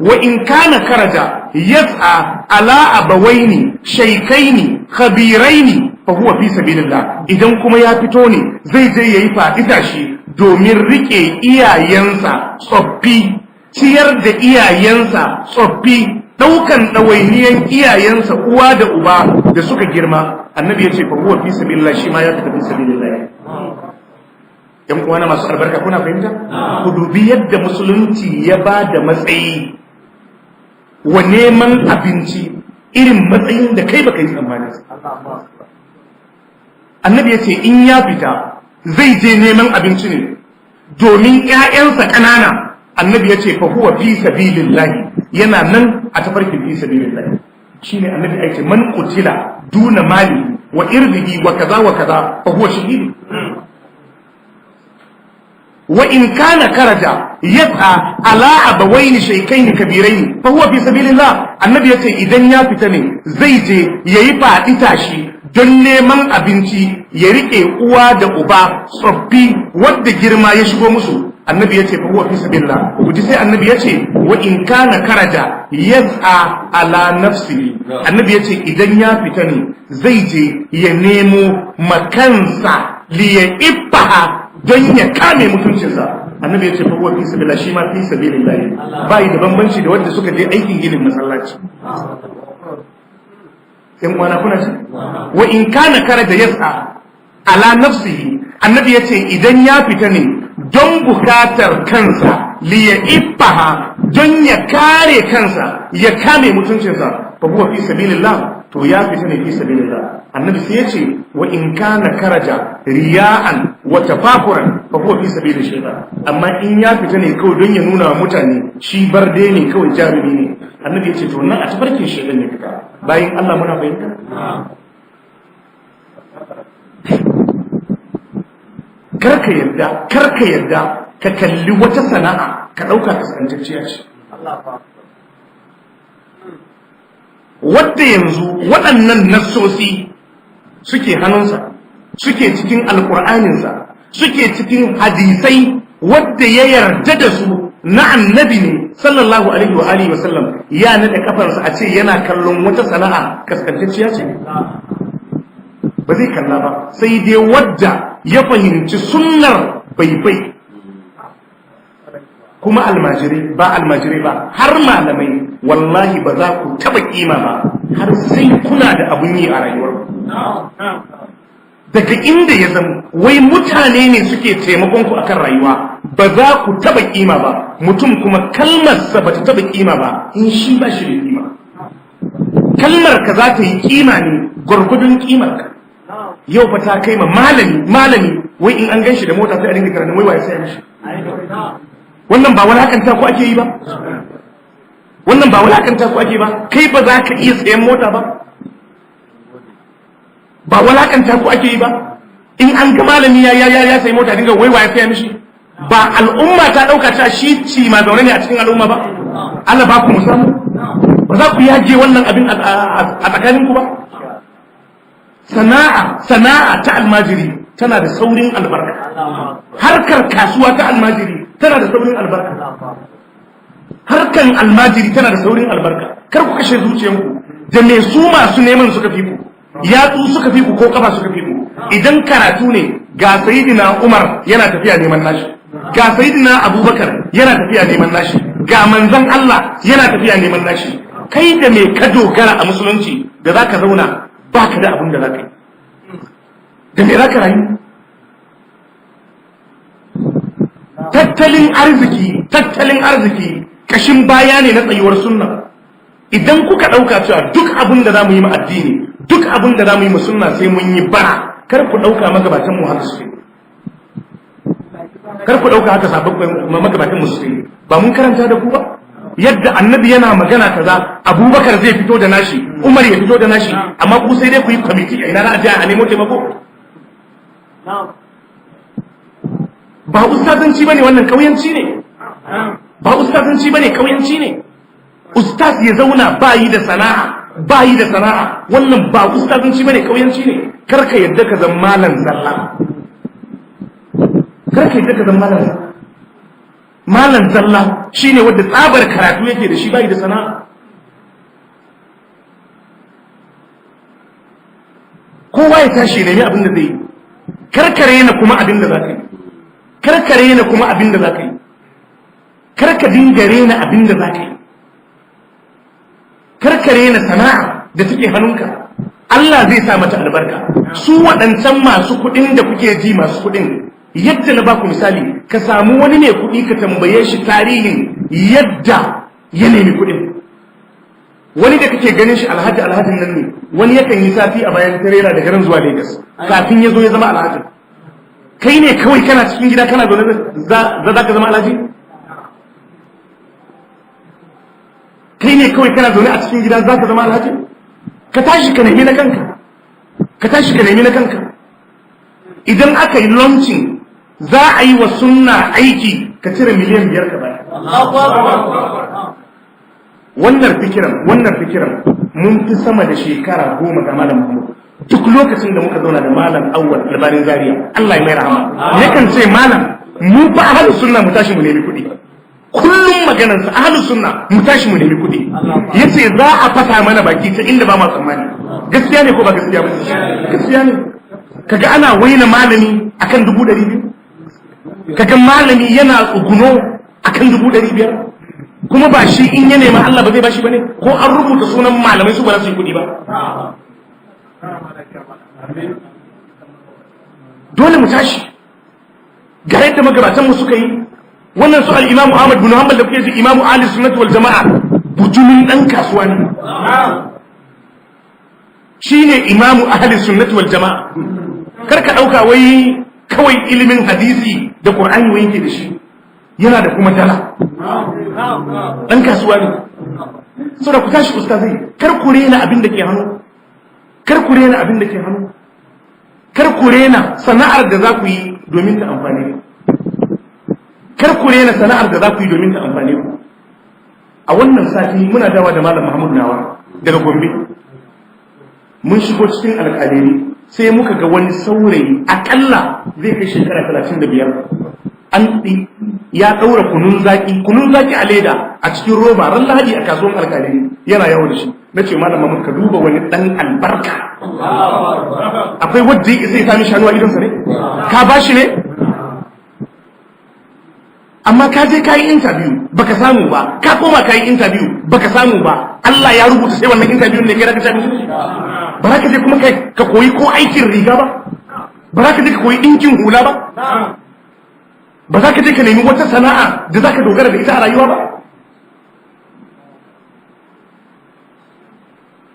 wa in kana karaja yas'a ala abawaini shaykhaini khabiraini fa huwa fi sabilillah, idan kuma ya fito ne zai je yayi fadita shi domin rike iyayensa tsoffi, ciyar da iyayensa tsoffi, daukan dawainiyan iyayensa uwa da uba da suka girma. Annabi yace fa huwa fi sabilillah, shi ma ya fita fi sabilillah. Yan uwana masu albarka, kuna fahimta? Ku dubi yadda musulunci ya ba da matsayi wa neman abinci, irin matsayin da kai baka yi tsammani. Annabi yace in ya fita zai je neman abinci ne domin ƴaƴansa ƙanana. Annabi yace fa huwa fi sabilillah, yana nan a tafarkin fi sabilillah. Shine annabi yace man qutila duna mali wa irdihi wa kaza fa huwa shahid. wa in kana karaja yas'a ala abawaini shaykaini kabiraini fa huwa fi sabilillah. Annabi yace idan ya fita ne zai je yayi fadi tashi don neman abinci, ya rike uwa da uba tsoffi wadda girma ya shigo musu. Annabi yace fa huwa fi sabilillah. Kuji sai annabi yace wa in kana karaja yas'a ala nafsihi. Annabi yace idan ya fita ne zai je ya nemo makansa liya ibbaha don ya kame mutuncinsa. Annabi ya ce fa huwa fi sabilillah, shi ma fi sabilillah, bai da bambanci da wanda suka je aikin ginin masallaci. Yan uwana kuna ji? Wa in kana karaja yas'a ala nafsihi. Annabi ya ce idan ya fita ne don bukatar kansa liya ibbaha, don ya kare kansa ya kame mutuncinsa, fa huwa fi sabilillah, to ya fita ne fi sabilillah. Annabi sai ya ce wa in kana karaja riya'an wa tafakuran fa huwa fi sabilillah shaytan. Amma in ya fita ne kawai don ya nuna wa mutane shi barde ne, kawai jarumi ne, annabi ya ce to nan a tafarkin shaytan ne fita. Bayan Allah muna fahimta? Karka yarda ka kalli wata sana'a ka dauka kaskantacciya ce. Wadda yanzu waɗannan nassosi suke hannunsa, suke cikin alƙur'aninsa, suke cikin hadisai wadda ya yarda da su na annabi ne sallallahu alaihi wa alihi wa sallam, ya nada kafarsa a ce yana kallon wata sana'a kaskantacciya ce? Ba zai kalla ba, sai dai wadda ya fahimci sunnar baibai. Kuma almajirai ba har malamai, wallahi ba za ku taba kima ba har sai kuna da abun yi a rayuwar. Daga inda ya zama wai mutane ne suke taimakon ku akan rayuwa, ba za ku taba kima ba. Mutum kuma kalmarsa ba ta taba kima ba in shi ba shi da kima. Kalmar ka za ta yi kima ne gwargwadon kimar ka. Yau fa ta kai ma malami wai in an gan shi da mota sai a dinga karanta wai waye sai mishi. Wannan ba walakanta ku ake yi ba? Wannan ba walakanta ku ake ba? Kai ba za ka iya sayan mota ba? Ba walakanta ku ake yi ba? In an ga malami ya sayi mota dinga wai waye saya mishi? Ba al'umma ta dauka ta shi ci ma zaune ne a cikin al'umma ba? Allah ba ku musamu? Ba za ku yaje wannan abin a tsakanin ku ba? Sana'a ta almajiri tana da saurin albarka. Harkar kasuwa ta almajiri tana da saurin albarka. Harkan almajiri tana da saurin albarka. Kar ku kashe zuciyanku da me su masu neman suka fi ku, yatsu suka fi ku ko kafa suka fi ku. Idan karatu ne, ga sayyidina Umar yana tafiya neman nashi, ga sayyidina Abubakar yana tafiya neman nashi, ga manzon Allah yana tafiya neman nashi. Kai da me ka dogara a musulunci da zaka zauna baka da abin da zaka yi? Da me zaka rayu? Tattalin arziki kashin baya ne na tsayuwar sunna. Idan kuka dauka cewa duk abin da zamu yi ma addini, duk abin da zamu yi ma sunna sai mun yi bara, kar ku dauka magabatan mu haka suke. Kar ku dauka haka sababbin magabatan mu suke. Ba mun karanta da ku ba? yadda annabi yana magana kaza Abubakar zai fito da nashi, Umar ya fito da nashi, amma ku sai dai ku yi kwamiti a ina za a je a nemo taimako. Ba ustazanci bane wannan, kauyanci ne. Ba ustazanci bane, kauyanci ne. Ustaz ya zauna bayi da sana'a, wannan ba ustazanci bane, kauyanci ne. Karka yadda ka zama malan zalla. Karka yadda ka zama malan zalla. Malan zalla shine wanda tsabar karatu yake da shi bayi da sana'a. Kowa ya tashi ne abin da zai yi. Karkare na kuma abin da za ka yi. Karkare na kuma abin da za ka yi. Karka dinga rena abin da za ka yi. Karkare na sana'a da take hannunka. Allah zai sa mata albarka. Su waɗancan masu kuɗin da kuke ji masu kuɗin, yadda na baku misali, ka samu wani ne kuɗi ka tambaye shi tarihin yadda ya nemi kuɗin. Wani da kake ganin shi alhajin nan ne, wani yakan yi sati a bayan tarera daga nan zuwa Lagos kafin ya zo ya zama alhajin. Kai ne kawai kana cikin gida kana zaune za ka zama alhaji? Kai ne kawai kana zaune a cikin gida za ka zama alhaji? Ka tashi ka nemi na kanka. Ka tashi ka nemi na kanka. Idan aka yi launching za a yi wa sunna aiki, ka cire miliyan 5 ka bayar. Wannan fikiran mun fi sama da shekara 10 ga Malam Muhammad. Duk lokacin da muka zauna da Malam Awwal Albanin Zaria, Allah ya mai rahama, yakan ce malam mu fa ahlus sunna mu tashi mu nemi kuɗi. Kullum maganar sa ahlus sunna mu tashi mu nemi kuɗi. Yace za a fata mana baki ta inda ba ma tsammani. Gaskiya ne ko ba gaskiya ba? Gaskiya ne. Kaga ana waina malami akan 200,000, kaga malami yana tsuguno akan 500,000, kuma ba shi in ya nema Allah ba zai bashi bane, ko an rubuta sunan malamai su ba za su yi kudi ba. Dole mu tashi ga yadda magabatan mu suka yi. Wannan su al-Imam Ahmad bin Hanbal da kuke ji, Imam Ahli Sunnah wal Jama'a, bujumin dan kasuwa ne. Shine Imam Ahli Sunnah wal Jama'a. Karka dauka wai kawai ilimin hadisi da Qur'ani wai yake da shi, yana da kuma dala. Dan kasuwa ne. Saboda ku tashi ustazai, kar ku rena abin da ke hannu. Kar ku rena abin da ke hannu. Kar ku rena sana'ar da za ku yi domin ta amfane ku. Kar ku rena sana'ar da za ku yi domin ta amfane ku. A wannan sati muna dawa da Malam Muhammad Nawa daga Gombe. Mun shigo cikin alƙaliri, sai muka ga wani saurayi akalla zai kai shekara 35. Ya ɗaura kunun zaki a leda a cikin roba ran Lahadi a kasuwan alƙaliri yana yawo da shi. Na ce Malam Muhammad ka duba wani ɗan albarka. Akwai wadda zai sami shanu a idonsa ne? Ka ba shi ne? Amma ka je ka yi interview baka samu ba, ka koma ka yi interview baka samu ba, Allah ya rubuta sai wannan interview ne kai da ka sami shi. Ba za ka je kuma ka koyi ko aikin riga ba, ba za ka je ka koyi ɗinkin hula ba, ba za ka je ka nemi wata sana'a da za ka dogara da ita a rayuwa ba.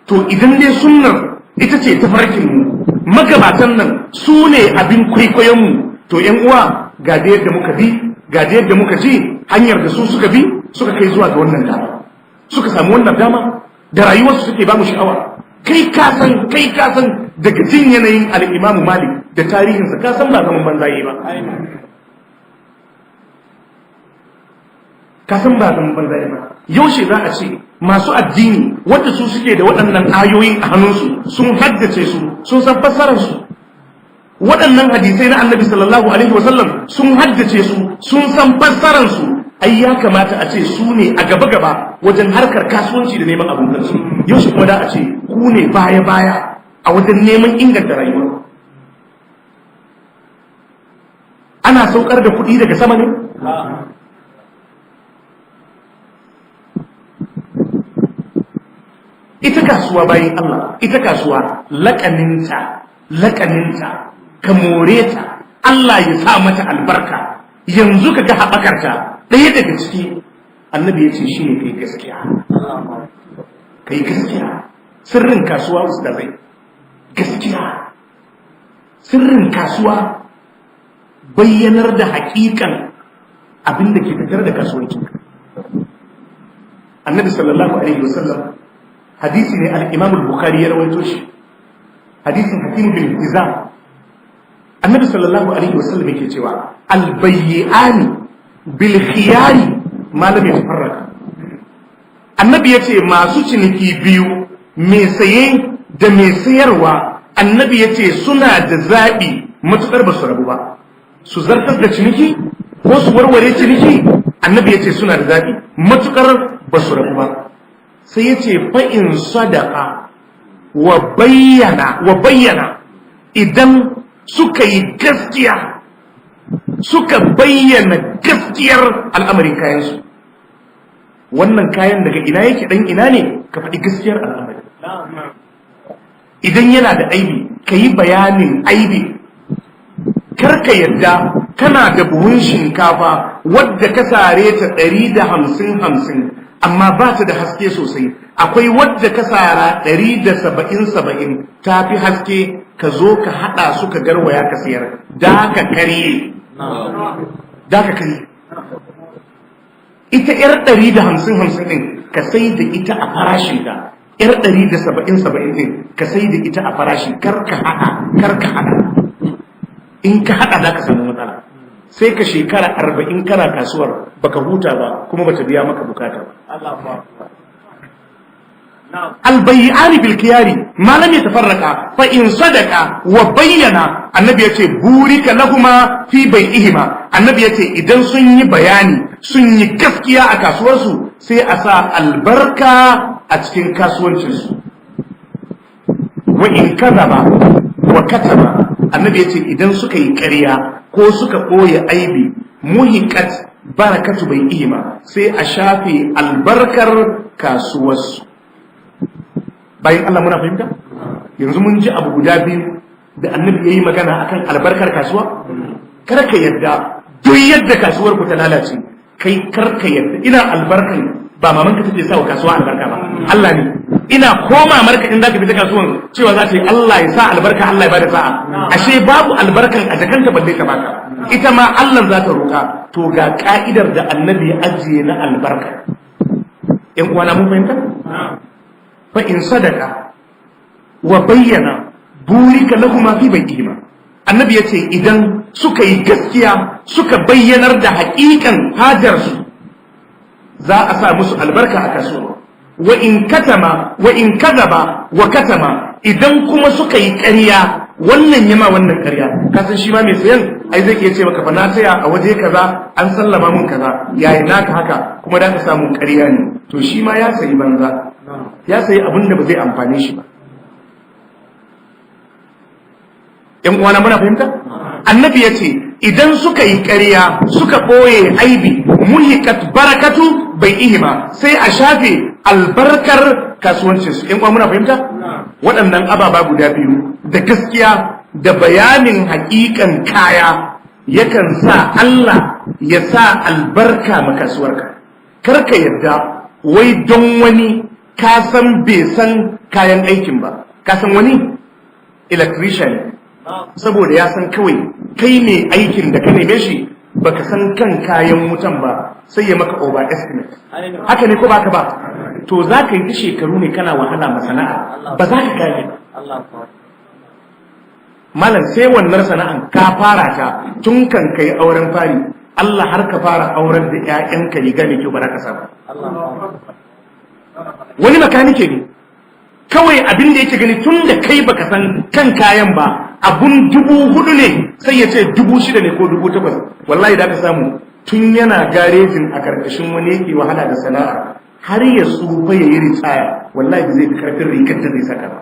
To idan dai sunnar ita ce tafarkinmu, magabatan nan su ne abin kwaikwayonmu, to ‘yan uwa ga da yadda muka bi, ga da yadda muka ji hanyar da su suka bi suka kai zuwa ga wannan dama, suka samu wannan dama da rayuwarsu suke ba mu sha'awa. Kai ka san daga jin yanayin al-Imam Malik da tarihinsa ka san ba zaman banzaye ba. Ka san ba zaman banzaye ba. Yaushe za a ce masu addini wanda su suke da waɗannan ayoyin a hannunsu sun haddace su, sun san fassararsu. Waɗannan hadisai na Annabi sallallahu alaihi wasallam sun haddace su, sun san fassararsu. Ai ya kamata a ce su ne a gaba-gaba wajen harkar kasuwanci da neman abin kansu. Yaushe kuma da a ce ku ne baya-baya a wajen neman inganta rayuwa. Ana saukar da kuɗi daga sama ne? Ita kasuwa bayan Allah, ita kasuwa laƙaninta, ka more ta, Allah ya sa mata albarka, yanzu ka ga haɓakarta. Ɗaya daga ciki Annabi ya ce shi ne kai gaskiya. Kai gaskiya. Sirrin kasuwa ustazai, gaskiya. Sirrin kasuwa bayyanar da haƙiƙan abin da ke tattare da kasuwanci. annabi sallallahu alaihi wasallam hadisi ne al-imam al-bukhari ya rawaito shi hadisin hakim bin hizam annabi sallallahu alaihi wasallam yake cewa al-bayyani bil khiyari ma lam yatafarraqa annabi yace masu ciniki biyu mai saye da mai sayarwa annabi yace suna da zabi matukar ba su rabu ba su zartar da ciniki ko su warware ciniki annabi yace suna da zabi matukar ba su rabu ba sai yace fa in sadaqa wa bayyana idan suka yi gaskiya suka bayyana gaskiyar al'amarin kayansu wannan kayan daga ina yake dan ina ne ka faɗi gaskiyar al'amari idan yana da aibi ka yi bayanin aibi karka yadda kana da buhun shinkafa wadda ka sare ta 150 amma ba ta da haske sosai akwai wadda ka sara 170 ta fi haske ka zo ka hada su ka garwaya ka sayar da ka karye ita yar 150 din ka sai da ita a farashin da yar 170 din ka sai da ita a farashi karka hada in ka hada za ka samu matsala sai ka shekara 40 kana kasuwar baka huta ba kuma bata biya maka bukata ba albayyani bil kiyari ma lam yatafarraqa fa in sadaqa wa bayyana annabi yace burika lahuma fi bai'ihima annabi yace idan sun yi bayani sun yi gaskiya a kasuwarsu sai a sa albarka a cikin kasuwancinsu wa in kadaba wa kataba annabi yace idan suka yi ƙarya ko suka ɓoye aibi muhiqat barakatu bai'ihima sai a shafe albarkar kasuwarsu bayan Allah muna fahimta yanzu mun ji abu guda biyu da annabi yayi magana akan albarkar kasuwa kar ka yadda duk yadda kasuwar ku ta lalace kai kar ka yadda ina albarkan ba maman ka take sa wa kasuwa albarka ba Allah ne ina koma marka in zaka fita kasuwan cewa za ta yi Allah ya sa albarka Allah ya bada sa'a ashe babu albarkan a jakanta balle ka baka ita ma Allah za ta roka to ga ka'idar da annabi ya ajiye na albarka ƴan uwana mun fahimta fa in sadaka wa bayyana burika lahuma fi bai'ihima annabi yace idan suka yi gaskiya suka bayyanar da haƙiƙan hajarsu za a sa musu albarka a kasuwa wa in kadaba wa katama idan kuma suka yi ƙarya wannan yama wannan ƙarya kasan shi ma mai sayan ai zai iya ce maka fa na saya a waje kaza an sallama mun kaza yayi naka haka kuma da ka samu ƙarya ne to shi ma ya sayi banza ya sayi abin da ba zai amfane shi ba ‘yan uwana muna fahimta? Annabi ya ce, idan suka yi ƙarya suka ɓoye aibi, muhikat barakatu bai ihima sai a shafe albarkar kasuwancinsu. ‘Yan uwana muna fahimta? Waɗannan ababa guda biyu da gaskiya da bayanin haƙiƙan kaya yakan sa Allah ya sa albarka ma kasuwarka. Kar ka yarda wai don wani ka san bai san kayan aikin ba, ka san wani electrician saboda ya san kawai kai ne aikin da ka neme shi baka san kan kayan wutan ba sai ya maka over estimate haka ne ko baka ba to za ka yi ta shekaru ne kana wahala masana'a ba za ka gane malam sai wannan sana'an ka fara ta tun kan kai auren fari Allah har ka fara auren da ƴaƴanka riga ne kyau ba za ka samu wani makanike ne kawai abin da yake gani tun da kai baka san kan kayan ba abun 4,000 ne sai ya ce 6,000 ne ko 8,000 wallahi da ka samu tun yana garejin a karkashin wani yake wahala da sana'a har ya tsufa ya yi ritaya wallahi zai fi karfin rigar da zai saka ba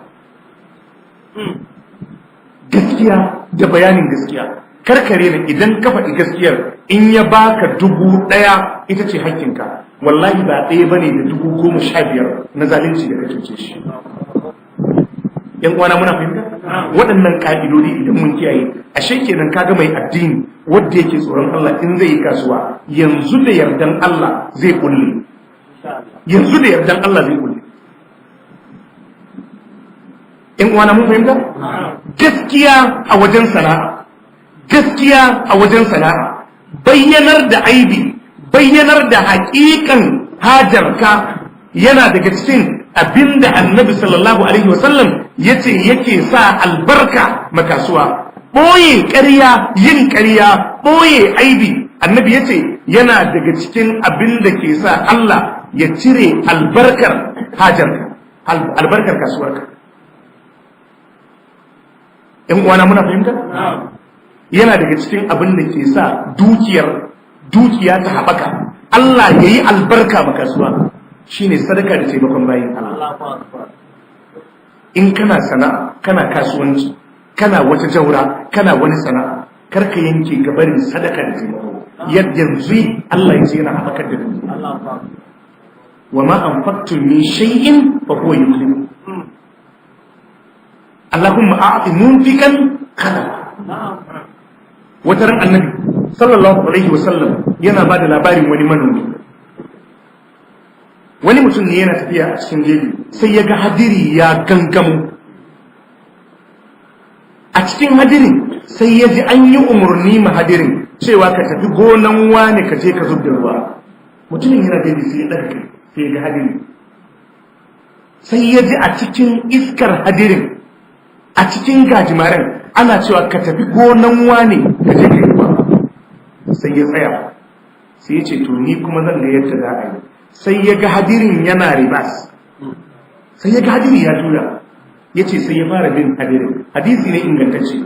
gaskiya da bayanin gaskiya karkare ne idan ka faɗi gaskiyar in ya baka 1,000 ita ce hakkinka wallahi ba ɗaya bane da 15,000 na zalunci da kake ce shi yan uwana muna fahimta waɗannan ƙa'idodi idan mun kiyaye ashe kenan kaga mai addini wanda yake tsoron Allah in zai yi kasuwa yanzu da yardan Allah zai kulle yanzu da yardan Allah zai kulle yan uwana mun fahimta gaskiya a wajen sana'a gaskiya a wajen sana'a bayyanar da aibi bayyanar da haƙiƙan hajarka yana daga cikin abinda annabi sallallahu alaihi wasallam yace yake sa albarka makasuwa. Boye ƙarya, yin ƙarya, boye aibi, annabi yace yana daga cikin abinda ke sa Allah ya cire albarkar hajarka, albarkar kasuwarka. ‘Yan uwana muna fahimta? Yana daga cikin abin da ke sa dukiya ta haɓaka, Allah ya yi albarka ma kasuwa, shi ne sadaka da taimakon bayin Allah. In kana sana'a, kana kasuwanci, kana wata jaura, kana wani sana'a, karka yanke gabarin sadaka da taimako. Yanzu Allah ya ce yana haɓakar da dukiya. Wa ma anfaqtum min shay'in fa huwa yukhlif. Allahumma a'ti munfiqan khalaqa. Wata ran annabi sallallahu alaihi wasallam yana ba da labarin wani manomi. Wani mutum ne yana tafiya a cikin jeji sai ya ga hadiri ya gangamo. A cikin hadirin sai ya ji an yi umarni ma hadirin cewa ka tafi gonan wani ka je ka zub da ruwa. Mutumin yana jeji sai ya ɗaga kai sai ya ga hadiri. Sai ya ji a cikin iskar hadirin, a cikin gajimaren ana cewa ka tafi gonan wane ka je ka yi ba. Sai ya tsaya sai ya ce to ni kuma zan ga yadda za a yi. Sai ya ga hadirin yana ribas, sai ya ga hadiri ya tura, ya ce sai ya fara bin hadirin. Hadisi ne ingantacce.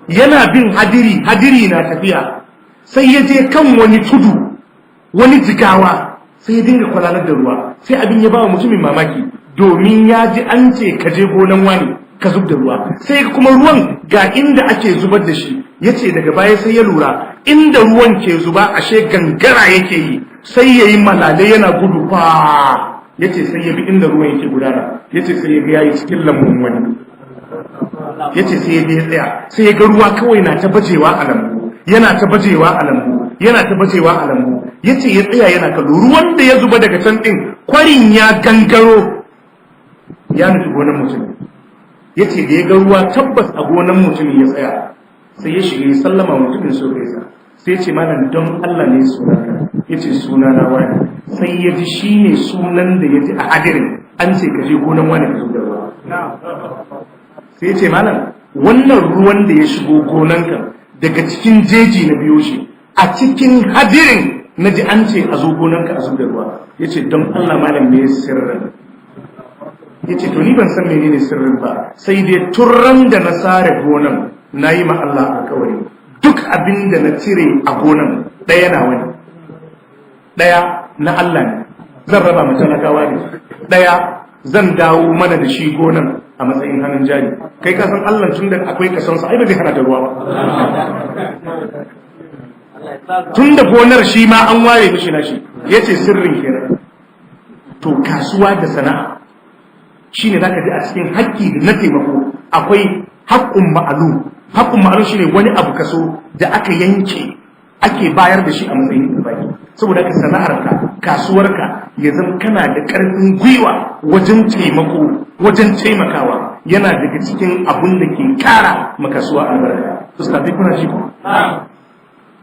Yana bin hadiri na tafiya, sai ya je kan wani tudu, wani jigawa, sai ya dinga kwalalar da ruwa. Sai abin ya ba wa mutumin mamaki, domin ya ji an ce ka je gonan wani ka zub da ruwa, sai kuma ruwan ga inda ake zubar da shi. Yace daga baya sai ya lura inda ruwan ke zuba ashe gangara yake yi, sai yayi malale yana gudu fa. Yace sai ya bi inda ruwan yake gudana, yace sai ya ga yayi cikin lambun wani. Yace sai ya bi tsaya, sai ya ga ruwa kawai na ta bajewa a lambu, yana ta bajewa a lambu, yana ta bajewa a lambu. Yace ya tsaya yana kallo ruwan da ya zuba daga can din, kwarin ya gangaro ya nufi gonan mutum. Yace da ya ga ruwa tabbas a gonan mutumin ya tsaya, sai ya shiga ya sallama mutumin so gaisa. Sai ya ce malam don Allah ne sunanka? Yace suna na wani. Sai ya ji shine sunan da ya ji a hadirin an ce ka je gonan wani ka zuba ruwa. Sai ya ce malam wannan ruwan da ya shigo gonanka daga cikin jeji na biyo shi, a cikin hadirin na ji an ce a zo gonanka a zuba ruwa. Yace don Allah malam me sirrin? Yace to ni ban san menene sirrin ba, sai dai turran da na sare gonan nayi ma Allah alƙawari duk abin da na cire a gonan daya na wani, daya na Allah ne, zan raba mu talakawa ne, daya zan dawo mana da shi gonan a matsayin hannun jari. Kai ka san Allah tun da akwai kason sa ai ba zai hana da ruwa ba. Tun da gonar shi ma an ware mishi na shi, yace sirrin kenan. To kasuwa da sana'a shine zaka ji a cikin haƙƙi na taimako akwai haƙƙun ma'lum. Haƙƙun ma'lum shine wani abu kaso da aka yanke ake bayar da shi a matsayin ibadi. Saboda ka sana'arka, kasuwarka ya zama kana da ƙarfin gwiwa wajen taimako, wajen taimakawa, yana daga cikin abun da ke ƙara makasuwa albarka. Ustaz kuna ji ko?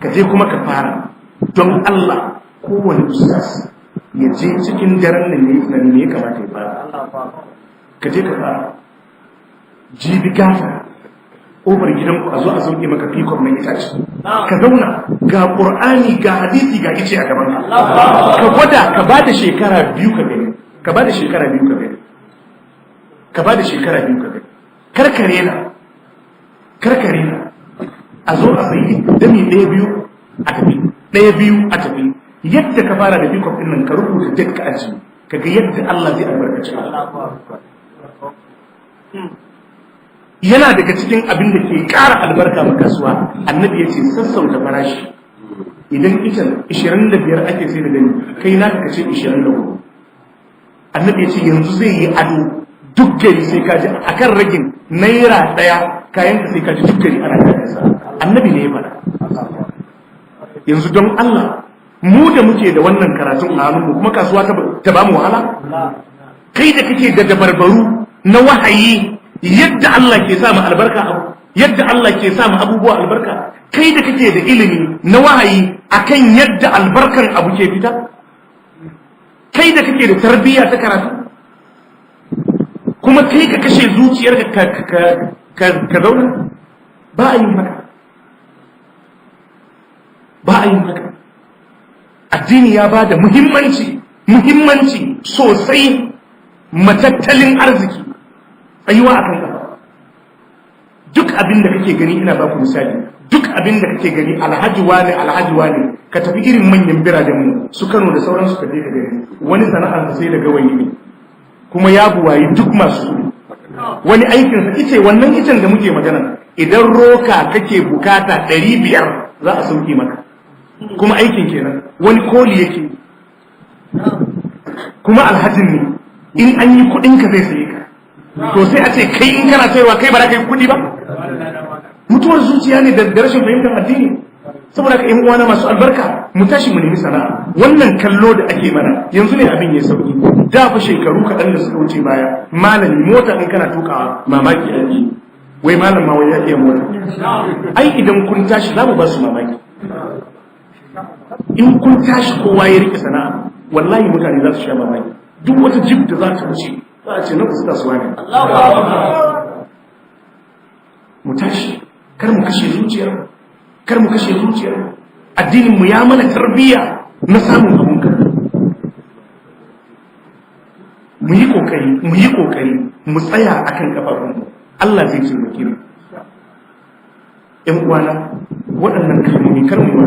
Ka je kuma ka fara don Allah. Kowane ustaz ya je cikin daren nan ne ya kamata ya fara. Ka je ka fara jibi gafa ƙofar gidanku a zo a sauke maka fikon mai itace, ka zauna ga ƙur'ani ga hadisi ga ice a gaban ka gwada, ka ba da shekara biyu ka gani, ka ba da shekara biyu ka gani, ka ba da shekara biyu ka gani. Karkare na a zo a sayi dami ɗaya biyu a tafi, ɗaya biyu a tafi. Yadda ka fara da fikon ɗin nan ka rubuta duk ka aji, ka ga yadda Allah zai albarkaci. Yana daga cikin abin da ke ƙara albarka ma kasuwa, annabi ya ce sassauta farashi. Idan itan 25 ake sai da gani, kai naka ka ce 24. Annabi ya ce yanzu zai yi ado duk gari sai ka ji akan ragin naira ɗaya kayan ka sai ka ji duk gari ana kayansa. Annabi ne ya faɗa. Yanzu don Allah mu da muke da wannan karatun a hannunmu kuma kasuwa ta ba mu wahala? Kai da kake da dabarbaru na wahayi, yadda Allah ke sa mu albarka abu, yadda Allah ke sa mu abubuwa albarka, kai da kake da ilimi na wahayi akan yadda albarkan abu ke fita, kai da kake da tarbiyya ta karatu kuma kai ka kashe zuciyar ka zauna ba a yin haka ba a yin haka addini ya ba da muhimmanci sosai matattalin arziki tsayuwa akan kafa duk abin da kake gani ina ba ku misali duk abin da kake gani alhaji wane ka tafi irin manyan biranen mu su Kano da sauransu ka je ka gani wani sana'ar sai da gawayi ne kuma ya buwayi duk masu wani aikin sa ice wannan icen da muke magana idan roka kake bukata 500 za a sauke maka kuma aikin kenan wani koli yake kuma alhajin ne in an yi kudin ka zai saye ka to sai a ce kai in kana sayarwa kai ba za ka yi kudi ba mutuwar zuciya ne da rashin fahimtar addini saboda ka yan uwana masu albarka mu tashi mu nemi sana'a wannan kallo da ake mana yanzu ne abin ya sauki da fa shekaru kaɗan da suka wuce baya malami mota in kana tukawa mamaki ake wai malam ma wai ya iya mota ai idan kun tashi za mu ba su mamaki in kun tashi kowa ya rike sana'a wallahi mutane za su sha mamaki duk wata jib da za ta wuce za a ce na kusa kasuwa ne mu tashi kar mu kashe zuciyar addinin mu ya mana tarbiyya na samun abun ka mu yi kokari mu tsaya akan kafafun Allah zai taimake mu ƴan uwana waɗannan kalmomi kar mu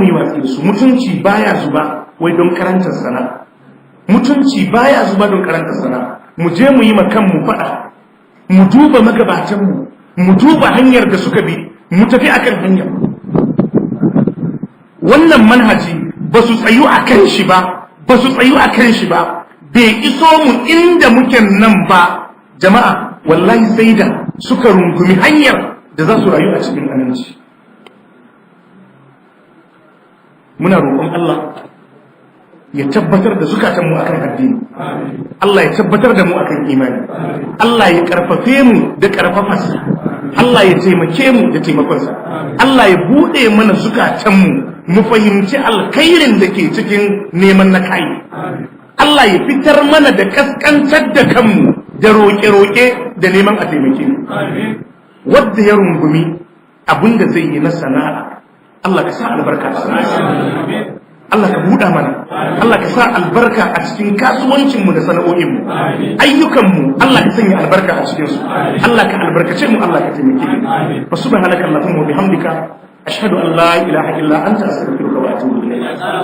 yi watsi da su mutunci baya zuba wai don karantar sana'a mutunci baya zuba don karantar sana'a mu je mu yi makan mu faɗa mu duba magabatanmu mu duba hanyar da suka bi mu tafi akan hanyar wannan manhaji ba su tsayu akan shi ba bai iso mu inda muke nan ba jama'a wallahi sai da suka rungumi hanyar da za su rayu a cikin aminci muna roƙon Allah ya tabbatar da zukatanmu akan addini Allah ya tabbatar da mu akan imani Allah ya karfafe mu da karfafarsa Allah ya taimake mu da taimakonsa Allah ya bude mana zukatanmu mu fahimci alkhairin da ke cikin neman na kai Allah ya fitar mana da kaskantar da kanmu da roƙe-roƙe da neman a taimake mu wanda ya rungumi abinda zai yi na sana'a Allah ka sa albarka a sana'a Allah ka buɗa mana Allah ka sa albarka a cikin kasuwancinmu da sana'o'inmu ayyukanmu Allah ka sanya albarka a cikinsu Allah ka albarkace mu Allah ka taimake mu fa subhanaka allahumma wa bihamdika ashhadu an la ilaha illa anta astaghfiruka wa atubu ilayk